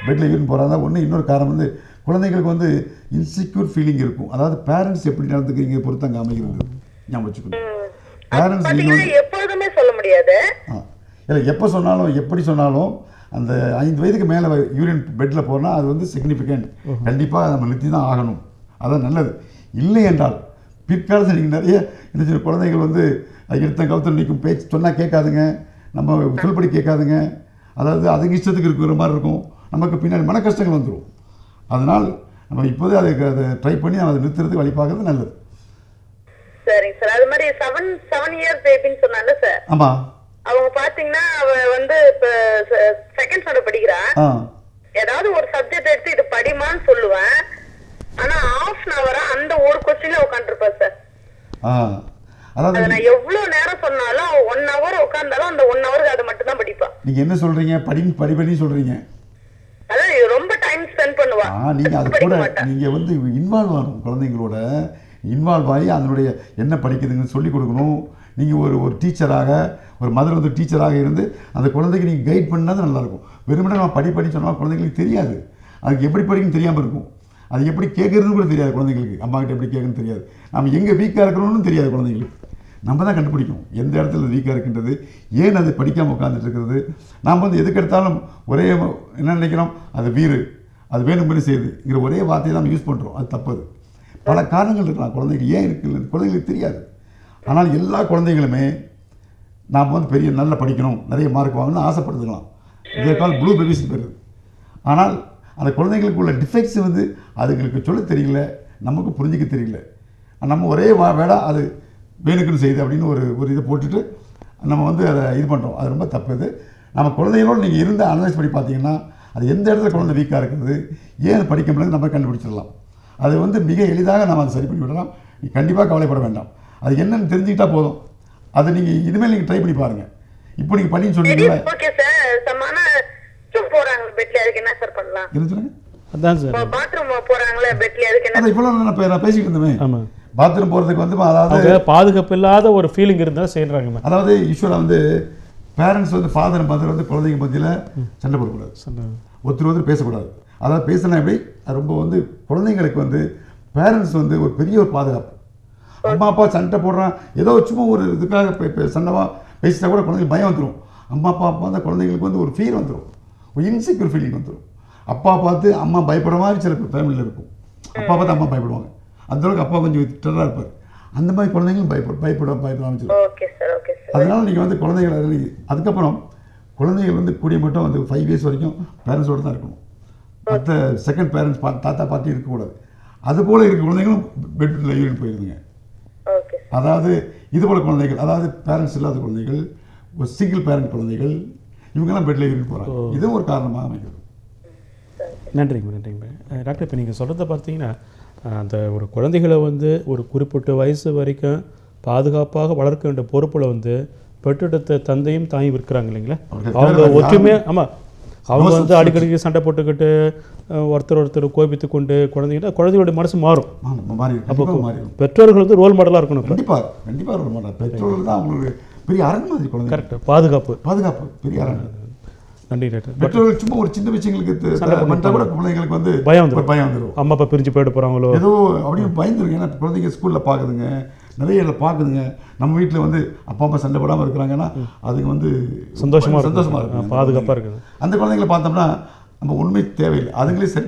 பெட்டில் யூரின் போகிறாங்க. ஒன்று இன்னொரு காரணம் வந்து குழந்தைங்களுக்கு வந்து இன்செக்யூர் ஃபீலிங் இருக்கும். அதாவது பேரண்ட்ஸ் எப்படி நடந்துக்கிறீங்க பொறுத்து அங்கே அமைகிறது. ஞாபகம் வச்சுக்கணும். பேரண்ட்ஸ் நீங்கள் எப்பொழுதுமே சொல்ல முடியாது. இல்லை எப்போ சொன்னாலும் எப்படி சொன்னாலும் அந்த 5 வயதுக்கு மேலே யூரின் பெட்டில் போனால் அது வந்து சிக்னிஃபிகண்ட். கண்டிப்பாக நம்ம நிறுத்தி தான் ஆகணும். அதான் நல்லது. இல்லை என்றால் பிற்காலத்தில் நீங்கள் நிறைய இந்த சின்ன குழந்தைகள் வந்து எடுத்த கவுத்தம் நிற்கும் பேச்சு சொன்னால் கேட்காதுங்க, நம்ம சொல்படி கேட்காதுங்க. அதாவது அதுக்கு இஷ்டத்துக்கு இருக்கிற மாதிரி இருக்கும். நமக்கு பின்னாடி மன கஷ்டங்கள் வந்துடும். அதனால் நம்ம இப்போதே அதை ட்ரை பண்ணி அதை நிறுத்துறதுக்கு வழி பார்க்கறது நல்லது. சரிங்க சார். அது மாதிரி 7 years பேபின்னு சொன்னால சார். ஆமாம். அவங்க பாத்தீங்கன்னா அவ வந்து இப்ப செகண்ட் ஸ்டாண்டர்ட் படிக்கிறா. ஏதாவது ஒரு சப்ஜெக்ட் எடுத்து இது படிமான்னு சொல்லுவேன். ஆனா half an hour அந்த ஒரு கொஸ்டின்ல உட்காந்துருப்பா சார். அதாவது நான் எவ்வளவு நேரம் சொன்னாலும் 1 hour உட்கார்ந்தாலும் அந்த 1 hour அதை மட்டும் தான் படிப்பா. நீங்க என்ன சொல்றீங்க? படி சொல்றீங்க. அதான் ரொம்ப டைம் ஸ்பெண்ட் பண்ணுவா. நீங்க அது கூட நீங்க வந்து இன்வால்வ் ஆகணும். குழந்தைங்களோட இன்வால்வ் ஆகி அதனுடைய என்ன படிக்குதுங்கன்னு சொல்லிக் கொடுக்கணும். நீங்கள் ஒரு டீச்சராக ஒரு மதர் வந்து டீச்சராக இருந்து அந்த குழந்தைக்கு நீங்கள் கைட் பண்ணால் தான் நல்லாயிருக்கும். வெறுமனே நம்ம படி சொன்னால் குழந்தைங்களுக்கு தெரியாது. அதுக்கு எப்படி படிக்கணும்னு தெரியாமல் இருக்கும். அது எப்படி கேட்குறதுன்னு கூட தெரியாது குழந்தைங்களுக்கு. அம்மா கிட்ட எப்படி கேட்குறதுன்னு தெரியாது. நம்ம எங்கே வீக்காக இருக்கணும்னு தெரியாது குழந்தைங்களுக்கு. நம்ம தான் கண்டுபிடிக்கணும் எந்த இடத்துல வீக்காக இருக்கின்றது, ஏன் அது படிக்காமல் உட்காந்துட்டு இருக்கிறது. நாம் வந்து எதுக்கு எடுத்தாலும் ஒரே என்ன நினைக்கிறோம், அது வீறு, அது வேணும்னு செய்யுதுங்கிற ஒரே வார்த்தையை நம்ம யூஸ் பண்ணுறோம். அது தப்பது. பல காரணங்கள் இருக்கலாம் குழந்தைகள் ஏன் இருக்குல்ல, குழந்தைங்களுக்கு தெரியாது. ஆனால் எல்லா குழந்தைகளுமே நாம் வந்து பெரிய நல்லா படிக்கணும், நிறைய மார்க் வாங்கணும்னு ஆசைப்படுத்துக்கலாம். இதே கால் ப்ளூ பேபிஸ் பெறுது. ஆனால் அந்த குழந்தைங்களுக்கு உள்ள டிஃபெக்ட்ஸ் வந்து அதுங்களுக்கு சொல்ல தெரியல, நமக்கு புரிஞ்சிக்க தெரியல. நம்ம ஒரே வேடா அது வேணுக்குன்னு செய்யுது அப்படின்னு ஒரு இதை போட்டுட்டு நம்ம வந்து அதை இது பண்ணுறோம். அது ரொம்ப தப்பு. இது நம்ம குழந்தைகளோடு நீங்கள் இருந்த அனலைஸ் பண்ணி பார்த்தீங்கன்னா அது எந்த இடத்துல குழந்தை வீக்காக இருக்குது, ஏன் படிக்க முடியாது நம்ம கண்டுபிடிச்சிடலாம். அது வந்து மிக எளிதாக நம்ம அதை சரி பண்ணி விடலாம். நீ கண்டிப்பாக கவலைப்பட வேண்டாம். அது என்னன்னு தெரிஞ்சுக்கிட்டா போதும். அதை நீங்கள் இனிமேல் நீங்கள் ட்ரை பண்ணி பாருங்கள். இப்போ நீங்கள் பண்ணின்னு சொன்னீங்களா? Okay sir. சமான போறாங்க பெட்ல, அதுக்கு என்ன சார் பண்ணலாம்? என்ன சொல்லுங்க? அதான் சார் பாத்ரூம் போறாங்களே பெட்ல, அதுக்கு என்ன? இப்போலாம் நான் பேசிக்கிட்டு இருந்தேன். ஆமாம், பாத்ரூம் போகிறதுக்கு வந்து அதாவது பாதுகாப்பு இல்லாத ஒரு ஃபீலிங் இருந்தால் செய்கிறாங்க. அதாவது யூஸ்வலாக வந்து பேரண்ட்ஸ் வந்து ஃபாதர் மதர் வந்து குழந்தைங்க மத்தியில் சண்டை போடக்கூடாது, ஒருத்தர் பேசக்கூடாது. அதாவது பேசினா எப்படி அது ரொம்ப வந்து குழந்தைங்களுக்கு வந்து பேரண்ட்ஸ் வந்து ஒரு பெரிய ஒரு பாதுகாப்பு. அம்மா அப்பா சண்டை போடுறான் ஏதோ சும்மா ஒரு இதுக்காக சண்டைவா பேசிட்டா கூட குழந்தைங்களுக்கு பயம் வந்துடும். அம்மா அப்பா அந்த குழந்தைங்களுக்கு வந்து ஒரு ஃபீல் வந்துடும், ஒரு இன்செக்யூர் ஃபீலிங் வந்துடும். அப்பா பார்த்து அம்மா பயப்படுற மாதிரி சில ஃபேமிலியில் இருக்கும். அப்பா பார்த்து அம்மா பயப்படுவாங்க. அந்தளவுக்கு அப்பா கொஞ்சம் டெரராக இருப்பார். அந்த மாதிரி குழந்தைங்களும் பயப்பட ஆரம்பிச்சிடும். அதனால நீங்கள் வந்து குழந்தைகளை அதுக்கப்புறம் குழந்தைகள் வந்து கூடிய மட்டும் வந்து 5 years வரைக்கும் பேரண்ட்ஸோடு தான் இருக்கணும். மற்ற செகண்ட் பேரண்ட்ஸ் தாத்தா பாட்டி இருக்கக்கூடாது. அதுபோல் இருக்க குழந்தைங்களும் பெட்ல யூரின் போயிருதுங்க. அதாவது இதுபோல் குழந்தைகள், அதாவது பேரண்ட்ஸ் இல்லாத குழந்தைகள், ஒரு சிங்கிள் பேரண்ட் குழந்தைகள், இவங்கெல்லாம் பெட்ல யூரின் போகிறாங்க. இதுவும் ஒரு காரணமாக அமைகிறது. நன்றிங்க டாக்டர். இப்போ நீங்கள் சொல்கிறத பார்த்தீங்கன்னா அந்த ஒரு குழந்தைகளை வந்து ஒரு குறிப்பிட்ட வயசு வரைக்கும் பாதுகாப்பாக வளர்க்க வேண்டிய பொறுப்பில் வந்து பெற்றெடுத்த தந்தையும் தாயும் இருக்கிறாங்க இல்லைங்களா? அவங்க ஒற்றுமையாக, ஆமாம், அவங்க வந்து அடிக்கடிக்கு சண்டை போட்டுக்கிட்டு ஒருத்தர் கோபித்து கொண்டு குழந்தையோட மனசு மாறும். அப்போ பெற்றோர்கள் வந்து ரோல் மாடலாக இருக்கணும். கண்டிப்பாக ரோல் மாடல். பெற்றோர்கள் தான் அவங்களுக்கு பெரிய அரண் மாதிரி. குழந்தை கரெக்ட், பாதுகாப்பு பெரிய அரண். நன்றி டாக்டர். பெற்றோர்கள் சும்மா ஒரு சின்ன விஷயங்களுக்கு கூட குழந்தைங்களுக்கு வந்து பயம் வந்துடும். அம்மா அப்பா பிரிஞ்சு போயிட்டு போகிறாங்களோ ஏதோ அப்படின்னு பயந்துருங்க. ஏன்னா குழந்தைங்க ஸ்கூலில் பார்க்குதுங்க, நிறைய இடத்துல பார்க்குதுங்க. நம்ம வீட்டில் வந்து அப்பா அம்மா சண்டை போடாமல் இருக்கிறாங்கன்னா அதுக்கு வந்து சந்தோஷமாக இருக்கும், பாதுகாப்பாக இருக்குது. அந்த குழந்தைங்களை பார்த்தோம்னா நம்ம உண்மை தேவையில்லை, அதுங்களே சரி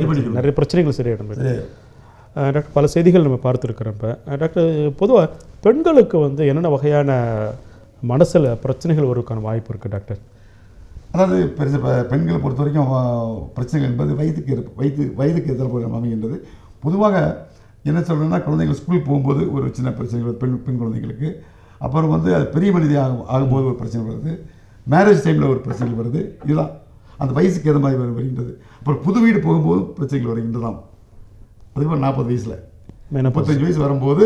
பண்ணிக்கணும். நிறைய பிரச்சனைகள் சரியாயிடும் டாக்டர். பல செய்திகள் நம்ம பார்த்துருக்குறப்ப டாக்டர், பொதுவாக பெண்களுக்கு வந்து என்னென்ன வகையான மனசில் பிரச்சனைகள் வருவதற்கான வாய்ப்பு இருக்குது டாக்டர்? அதாவது பெண்களை பொறுத்த வரைக்கும் பிரச்சனைகள் என்பது வயதுக்கு எதிர்ப்பு அமைகின்றது. பொதுவாக என்ன சொல்கிறேன்னா, குழந்தைகள் ஸ்கூல் போகும்போது ஒரு சின்ன பிரச்சனைகள் பெண் குழந்தைங்களுக்கு, அப்புறம் வந்து அது பெரிய மனிதி ஆகும்போது ஒரு பிரச்சனை வருது, மேரேஜ் டைமில் ஒரு பிரச்சனைகள் வருது. இதுதான் அந்த வயசுக்கு ஏற்ற மாதிரி வருகின்றது. அப்புறம் புது வீடு போகும்போது பிரச்சனைகள் வருகின்றதாம். அதுக்கப்புறம் 40 வயசில் 35 வயசு வரும்போது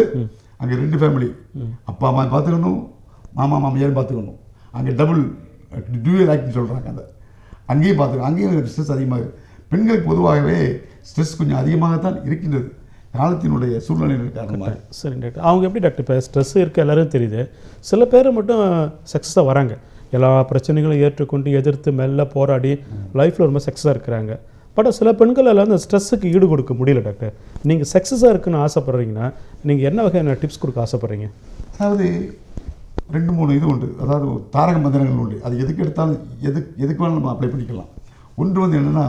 அங்கே 2 ஃபேமிலி, அப்பா அம்மா பார்த்துக்கணும், மாமா மாமியாரும் பார்த்துக்கணும். அங்கே டியூயல் ஆக்ட்னு சொல்கிறாங்க. அந்த அங்கேயும் பார்த்துக்கணும். அங்கேயும் ஸ்ட்ரெஸ் அதிகமாக இருக்குது. பெண்களுக்கு பொதுவாகவே ஸ்ட்ரெஸ் கொஞ்சம் அதிகமாகத்தான் இருக்கின்றது, காலத்தினுடைய சூழ்நிலையின் காரணமாக. சரி டாக்டர், அவங்க எப்படி டாக்டர் இப்போ ஸ்ட்ரெஸ் இருக்குது எல்லாரும் தெரியுது, சில பேர் மட்டும் சக்ஸஸாக வராங்க, எல்லா பிரச்சனைகளும் ஏற்றுக்கொண்டு எதிர்த்து மெல்ல போராடி லைஃப்பில் ரொம்ப சக்ஸஸாக இருக்கிறாங்க. பட் சில பெண்கள் எல்லாம் அந்த ஸ்ட்ரெஸ்ஸுக்கு ஈடு கொடுக்க முடியல டாக்டர். நீங்கள் சக்ஸஸாக இருக்குன்னு ஆசைப்பட்றீங்கன்னா நீங்கள் என்ன வகையான டிப்ஸ் கொடுக்க ஆசைப்பட்றீங்க? அதாவது 2-3 இது உண்டு. அதாவது தாரக மந்திரங்கள் உண்டு. அது எதுக்கு எடுத்தாலும் எதுக்கு வேணாலும் நம்ம அப்ளை பண்ணிக்கலாம். ஒன்று வந்து என்னென்னா,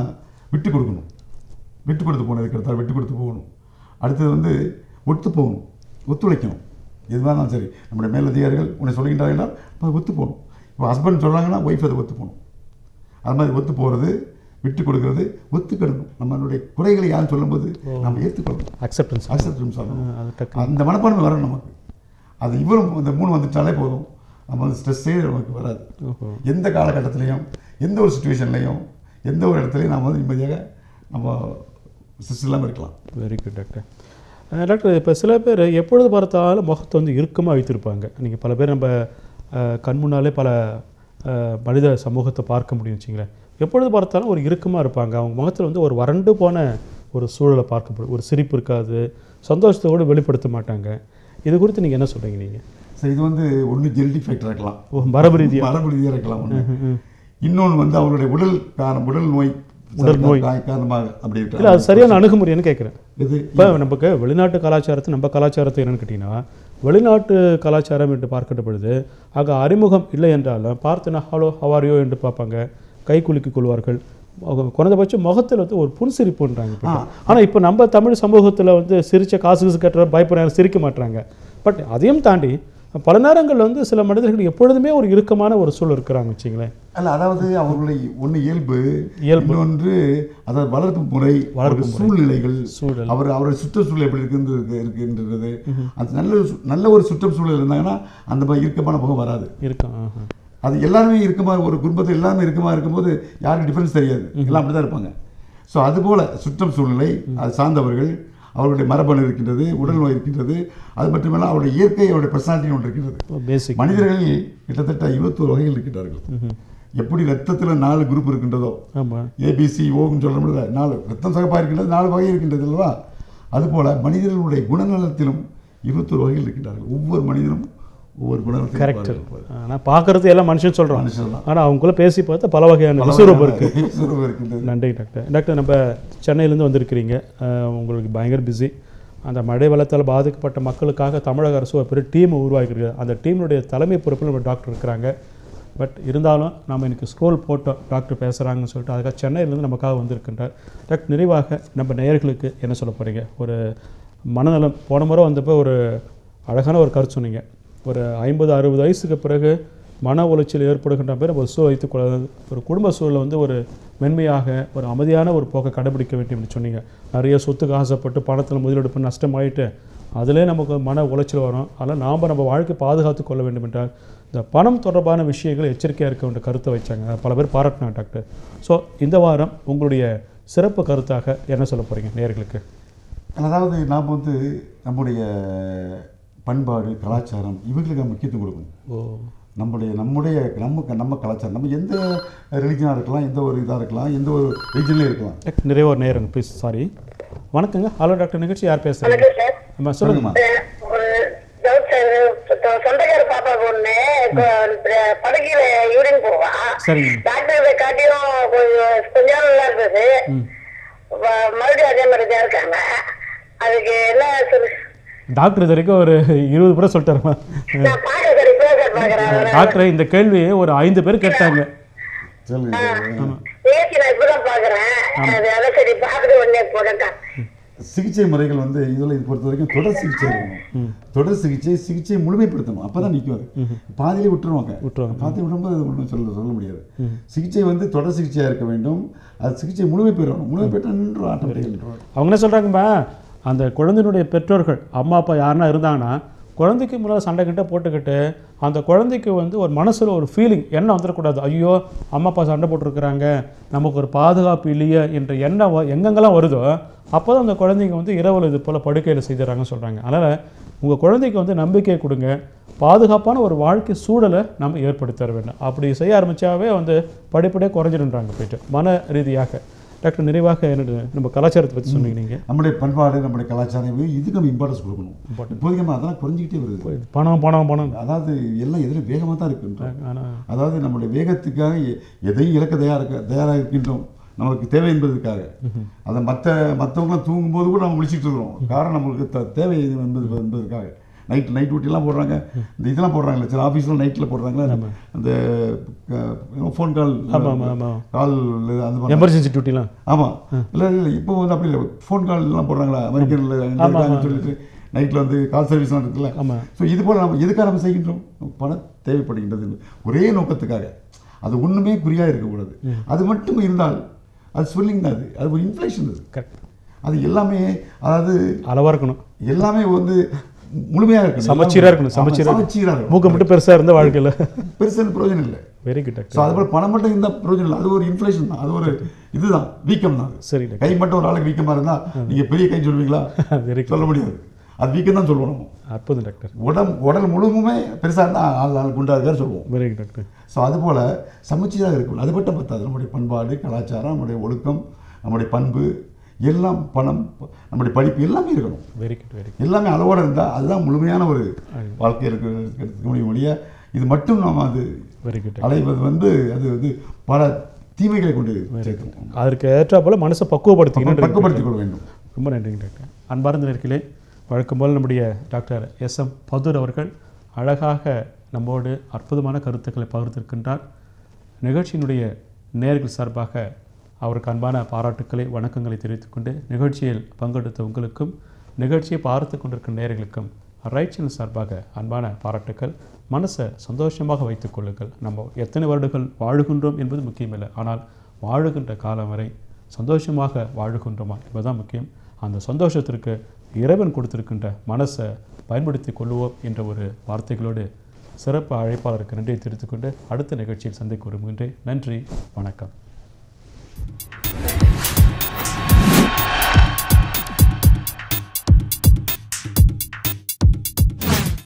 விட்டு கொடுக்கணும். விட்டு கொடுத்து போகணும். எதுக்கு எடுத்தாலும் விட்டு கொடுத்து போகணும். அடுத்தது வந்து ஒத்து போகணும், ஒத்துழைக்கணும். எது வேணாலும் சரி, நம்முடைய மேலதிகாரிகள் உன்னை சொல்கின்றாங்கன்னா இப்போ ஒத்து போகணும். இப்போ ஹஸ்பண்ட் சொல்கிறாங்கன்னா ஒய்ஃப் அதை ஒத்து போகணும். அது மாதிரி ஒத்து போகிறது, விட்டு கொடுக்கறது, ஒத்துக்கிடணும். நம்மளுடைய குறைகளை யாரும் சொல்லும்போது நம்ம ஏற்றுக்கொள்ளணும். அக்செப்டன்ஸ் சொல்லணும். அந்த மனப்பான்மை வரணும் நமக்கு. அது இவரும் இந்த 3 வந்துட்டாலே போதும், நம்ம வந்து ஸ்ட்ரெஸ்ஸே நமக்கு வராது. எந்த காலகட்டத்திலையும், எந்த ஒரு சுச்சுவேஷன்லையும், எந்த ஒரு இடத்துலையும் நம்ம வந்து நிம்மதியாக நம்ம ஸ்ட்ரெஸ் இல்லாமல் இருக்கலாம். Very good doctor. டாக்டர், இப்போ சில பேர் எப்பொழுது பார்த்தாலும் முகத்தை வந்து இறுக்கமாக வைத்திருப்பாங்க. நீங்கள் பல பேர் நம்ம கண் முன்னாலே பல மனித சமூகத்தை பார்க்க முடியும் வச்சுங்களேன். எப்பொழுது பார்த்தாலும் ஒரு இறுக்கமாக இருப்பாங்க. அவங்க முகத்தில் வந்து ஒரு வறண்டு போன ஒரு சூழலை பார்க்கப்படும். ஒரு சிரிப்பு இருக்காது, சந்தோஷத்தோடு வெளிப்படுத்த மாட்டாங்க. இது குறித்து நீங்கள் என்ன சொல்கிறீங்க? நீங்கள் சரி, இது வந்து ஒன்று ஜெனடிக் ஃபேக்டர் இருக்கலாம், மரபு ரீதியாக இருக்கலாம் ஒன்று. இன்னொன்று வந்து அவருடைய உடல் நோய் காரணமாக அப்படி இருக்கு. இல்லை, அது சரியான அணுகுமுறைன்னு கேட்குறேன். இப்போ நமக்கு வெளிநாட்டு கலாச்சாரத்தை நம்ம கலாச்சாரத்தை என்னென்னு கேட்டிங்கன்னா, வெளிநாட்டு கலாச்சாரம் என்று பார்க்கின்ற பொழுது அங்கே அறிமுகம் இல்லை என்றாலும் பார்த்தோன்னா ஹலோ ஹவாரியோ என்று பார்ப்பாங்க, கை குலுக்கிக் கொள்வார்கள். குறைந்தபட்சம் முகத்தில் வந்து ஒரு புன்சிரிப்புன்றாங்க. ஆனால் இப்போ நம்ம தமிழ் சமூகத்தில் வந்து சிரிச்ச காசு கட்டுற பயப்படுறாங்க, சிரிக்க மாட்டாங்க. பட் அதையும் தாண்டி பல நேரங்களில் வந்து சில மனிதர்கள் எப்பொழுதுமே ஒரு இறுக்கமான ஒரு சூழல் இருக்கிறாங்க வச்சுங்களேன். அல்ல, அதாவது அவர்களுடைய ஒன்று இயல்பு, இன்னொன்று அதாவது வளர்ப்பு முறை, சூழ்நிலைகள், அவருடைய சுற்றுச்சூழல் எப்படி இருக்கின்றது. அது நல்ல ஒரு சுற்றுச்சூழல் இருந்தாங்கன்னா அந்த மாதிரி இறுக்கமான முகம் வராது. அது எல்லாருமே இறுக்கமாக, ஒரு குடும்பத்தில் எல்லாருமே இறுக்கமாக இருக்கும்போது யாருக்கும் டிஃபரன்ஸ் தெரியாது, எல்லாம் அப்படி தான் இருப்பாங்க. ஸோ அதுபோல் சுற்றம் சூழ்நிலை, அது சார்ந்தவர்கள், அவருடைய மரபணு இருக்கின்றது, உடல் நோய் இருக்கின்றது, அது மட்டுமல்ல அவருடைய இயற்கை, அவருடைய பர்சனாலிட்டி ஒன்று இருக்கின்றது. மனிதர்கள் கிட்டத்தட்ட 21 வகைகள் இருக்கின்றார்கள். எப்படி ரத்தத்தில் 4 குரூப் இருக்கின்றதோ, ஏபிசி ஓன்னு சொல்கிறோம்ல, 4 ரத்தம் சகப்பாக இருக்கின்றது, 4 வகை இருக்கின்றது அல்லவா? அதுபோல் மனிதர்களுடைய குணநலத்திலும் 21 வகைகள் இருக்கின்றார்கள். ஒவ்வொரு மனிதனும் ஒவ்வொரு குணநலத்தையும் கரெக்ட். ஆனால் பார்க்குறது எல்லாம் மனுஷன் சொல்கிறோம், ஆனால் அவங்களுக்குள்ள பேசி பார்த்தா பல வகையான விசுரூபம் இருக்குது. நன்றி டாக்டர். டாக்டர், நம்ம சென்னையிலேருந்து வந்திருக்கிறீங்க, உங்களுக்கு பயங்கர பிஸி. அந்த மழை வெள்ளத்தால் பாதிக்கப்பட்ட மக்களுக்காக தமிழக அரசு ஒரு பெரிய டீமை உருவாக்கிருக்கு. அந்த டீமுடைய தலைமை பொறுப்பில் நம்ம டாக்டர் இருக்கிறாங்க. பட் இருந்தாலும் நம்ம இன்றைக்கி ஸ்க்ரோல் போட்டோம், டாக்டர் பேசுகிறாங்கன்னு சொல்லிட்டு அதுக்காக சென்னையிலேருந்து நமக்காக வந்திருக்கின்றார். டாக்டர், நிறைவாக நம்ம நேயர்களுக்கு என்ன சொல்ல போகிறீங்க? ஒரு மனநலம், போன முறை வந்தப்போ ஒரு அழகான ஒரு கருத்து சொன்னீங்க. ஒரு 50-60 வயசுக்கு பிறகு மன உளைச்சல் ஏற்படுகின்ற பேர் ஒரு சூழல் வைத்துக்கொள்ள, ஒரு குடும்ப சூழலை வந்து ஒரு மென்மையாக ஒரு அமைதியான ஒரு போக்கை கடைபிடிக்க வேண்டும் என்று சொன்னீங்க. நிறைய சொத்துக்கு ஆசைப்பட்டு பணத்தில் முதலீடு பண்ணி நஷ்டமாயிட்டு அதிலே நமக்கு மன உளைச்சல் வரும். அதனால் நாம் நம்ம வாழ்க்கை பாதுகாத்து கொள்ள வேண்டும் என்றால் இந்த பணம் தொடர்பான விஷயங்கள் எச்சரிக்கையாக இருக்க வேண்டிய கருத்தை வச்சாங்க. பல பேர் பாராட்டினாங்க டாக்டர். ஸோ இந்த வாரம் உங்களுடைய சிறப்பு கருத்தாக என்ன சொல்ல போகிறீங்க நேயர்களுக்கு? அதாவது நாம் வந்து நம்முடைய பண்பாடு, கலாச்சாரம், இவங்களுக்கு முக்கியத்துவம் கொடுக்கணும். நம்ம கலாச்சாரம், நம்ம எந்த ரிலிஜனாக இருக்கலாம், எந்த ஒரு இதாக இருக்கலாம், எந்த ஒரு ரீஜன்லேயும் இருக்கலாம். நிறைய ஒரு நேரம் ப்ளீஸ். சாரி. வணக்கங்க. ஹலோ டாக்டர், நிகழ்ச்சி யார் பேசுகிறீங்க? ஆமாம், சொல்லுங்கம்மா. சொந்தக்கார பாப்பா பொண்ணு படுக்கையில யூரின் போவா. சரிங்க. டாக்டர் காட்டியும் கொஞ்சம் நல்லா இருந்தது, மறுபடியும் அதே மாதிரி தான் இருக்காங்க. அதுக்கு என்ன சொல்லு? டாக்டர் இது வரைக்கும் ஒரு 20 பேரை சொல்லிட்டாருமா டாக்டர்? இந்த கேள்வியை ஒரு 5 பேர் கேட்டாங்க. சிகிச்சை முறைகள் வந்து இதில் இது பொறுத்த வரைக்கும் தொடர் சிகிச்சை இருக்கணும். தொடர் சிகிச்சை முழுமைப்படுத்தணும். அப்போ தான் நிற்கும். அது பாதியிலே விட்டுருவாங்க. பாதி விடும்போது அது ஒன்றும் சொல்ல முடியாது. சிகிச்சை வந்து தொடர் சிகிச்சையாக இருக்க வேண்டும். அது சிகிச்சை முழுமை பெறணும். முழுமை பெற்றால் நின்று ஆட்டோமேட்டிக்காக. அவங்க என்ன சொல்கிறாங்கம்மா, அந்த குழந்தையினுடைய பெற்றோர்கள் அம்மா அப்பா யாருன்னா இருந்தாங்கன்னா குழந்தைக்கு முன்னால் சண்டை கிட்ட போட்டுக்கிட்டு அந்த குழந்தைக்கு வந்து ஒரு மனசில் ஒரு ஃபீலிங் எண்ணம் வந்துடக்கூடாது. ஐயோ அம்மா அப்பா சண்டை போட்டுருக்குறாங்க, நமக்கு ஒரு பாதுகாப்பு இல்லையே என்ற எண்ணம் எங்கெங்கெல்லாம் வருதோ அப்போ தான் அந்த குழந்தைங்க வந்து இரவில் இது போல் படுக்கையில் செய்துறாங்கன்னு சொல்கிறாங்க. அதனால் உங்கள் குழந்தைக்கு வந்து நம்பிக்கை கொடுங்க, பாதுகாப்பான ஒரு வாழ்க்கை சூழலை நம்ம ஏற்படுத்தி தர வேண்டும். அப்படி செய்ய ஆரம்பித்தாவே வந்து படிப்படியாக குறைஞ்சிடுன்றாங்க போயிட்டு மன ரீதியாக. டாக்டர், நிறைவாக என்னோட நம்ம கலாச்சாரத்தை பற்றி சொன்னீங்க நீங்கள். நம்முடைய பண்பாடு, நம்முடைய கலாச்சாரம் இதுக்கு நம்ம இம்பார்ட்டன்ஸ் கொடுக்கணும். இப்போதைக்கு அதெல்லாம் குறைஞ்சிக்கிட்டே வருது. பணம் அதாவது எல்லாம் எதில் வேகமாக தான் இருக்குன்றோம். அதாவது நம்மளுடைய வேகத்துக்காக எதையும் இழக்க தயாராக இருக்கின்றோம், நமக்கு தேவை என்பதற்காக. அதை மற்றவங்களாம் தூங்கும்போது கூட நம்ம முடிச்சுட்டு இருக்கிறோம். காரணம் நம்மளுக்கு தேவை என்பதற்காக. நைட் டியூட்டிலாம் போடுறாங்க, இந்த இதெல்லாம் போடுறாங்களே சில ஆஃபீஸில் நைட்டில் போடுறாங்களே, அந்த ஃபோன் கால் அந்த எமர்ஜென்சி டியூட்டிலாம். ஆமாம், இல்லை இப்போ வந்து அப்படி இல்லை, ஃபோன் கால்லாம் போடுறாங்களா அமெரிக்கனில் சொல்லிட்டு நைட்டில் வந்து கால் சர்வீஸ்லாம் இருக்குல்ல. ஸோ இது போல் நம்ம எதுக்காக நம்ம செய்கின்றோம்? பணம் தேவைப்படுகின்றது ஒரே நோக்கத்துக்காக. அது ஒன்றுமே குறியாக இருக்கக்கூடாது. அது மட்டும் இருந்தால் அது ஸ்வெல்லிங் தான், அது ஒரு இன்ஃப்ளேஷன். அது கரெக்ட். அது எல்லாமே அதாவது அளவாக இருக்கணும், எல்லாமே வந்து முழுமையாக இருக்கணும், சமச்சீராக இருக்கணும். சமச்சீராக மூக்க மட்டும் பெருசாக இருந்தால் வாழ்க்கையில் பெருசாக பிரயோஜனம் இல்லை. Very good. ஸோ அதுபோல் பணம் மட்டும் இருந்தால் பிரயோஜனம் இல்லை. அது ஒரு இன்ஃப்ளேஷன் தான், அது ஒரு இதுதான், வீக்கம் தான். சரி, கை மட்டும் ஒரு ஆளுக்கு வீக்கமாக இருந்தால் நீங்கள் பெரிய கை சொல்லுவீங்களா? சொல்ல முடியாது, அது வீக்கம் தான் சொல்லுவோம் நம்ம. அற்புதம் டாக்டர். உடல் முழுவதுமே பெருசாக இருந்தால் ஆள் குண்டாக இருக்காரு சொல்லுவோம். Very good doctor. ஸோ அதுபோல் சமச்சீராக இருக்கணும். அது மட்டும் பத்தாது, நம்முடைய பண்பாடு, கலாச்சாரம், நம்முடைய ஒழுக்கம், நம்முடைய பண்பு எல்லாம், பணம், நம்முடைய படிப்பு எல்லாமே இருக்கணும். Very good. Very good. எல்லாமே அளவோடு இருந்தால் அதுதான் முழுமையான ஒரு வாழ்க்கை இருக்க முடியும். ஒழிய இது மட்டும் நாம் அது வெரி குட் அலைவது வந்து அது வந்து பல தீமைகளை கொண்டு சேர்க்கணும். அதற்கு ஏற்ற போல் மனசை பக்குவப்படுத்திக் கொள்ள வேண்டும். ரொம்ப நன்றிங்க டாக்டர். அன்பார்ந்த நேயர்களே, வழக்கம் போல் நம்முடைய டாக்டர் எஸ்.எம். பதுர் அவர்கள் அழகாக நம்மோடு அற்புதமான கருத்துக்களை பகிர்ந்திருக்கின்றார். நிகழ்ச்சியினுடைய நேயர்கள் சார்பாக அவருக்கு அன்பான பாராட்டுக்களை, வணக்கங்களை தெரிவித்துக்கொண்டு நிகழ்ச்சியில் பங்கெடுத்த உங்களுக்கும் நிகழ்ச்சியை பார்த்து கொண்டிருக்கும் நேயர்களுக்கும் ரைட் சேனல் சார்பாக அன்பான பாராட்டுக்கள். மனசை சந்தோஷமாக வைத்துக் கொள்ளுங்கள். நம்ம எத்தனை வருடங்கள் வாழுகின்றோம் என்பது முக்கியமில்லை, ஆனால் வாழுகின்ற காலம் வரை சந்தோஷமாக வாழுகின்றோமா என்பதுதான் முக்கியம். அந்த சந்தோஷத்திற்கு இறைவன் கொடுத்திருக்கின்ற மனசை பயன்படுத்தி கொள்வோம் என்ற ஒரு வார்த்தைகளோடு சிறப்பு அழைப்பாளருக்கு நன்றியை தெரிவித்துக்கொண்டு அடுத்த நிகழ்ச்சியில் சந்திக்க விரும்புகின்றேன். நன்றி, வணக்கம்.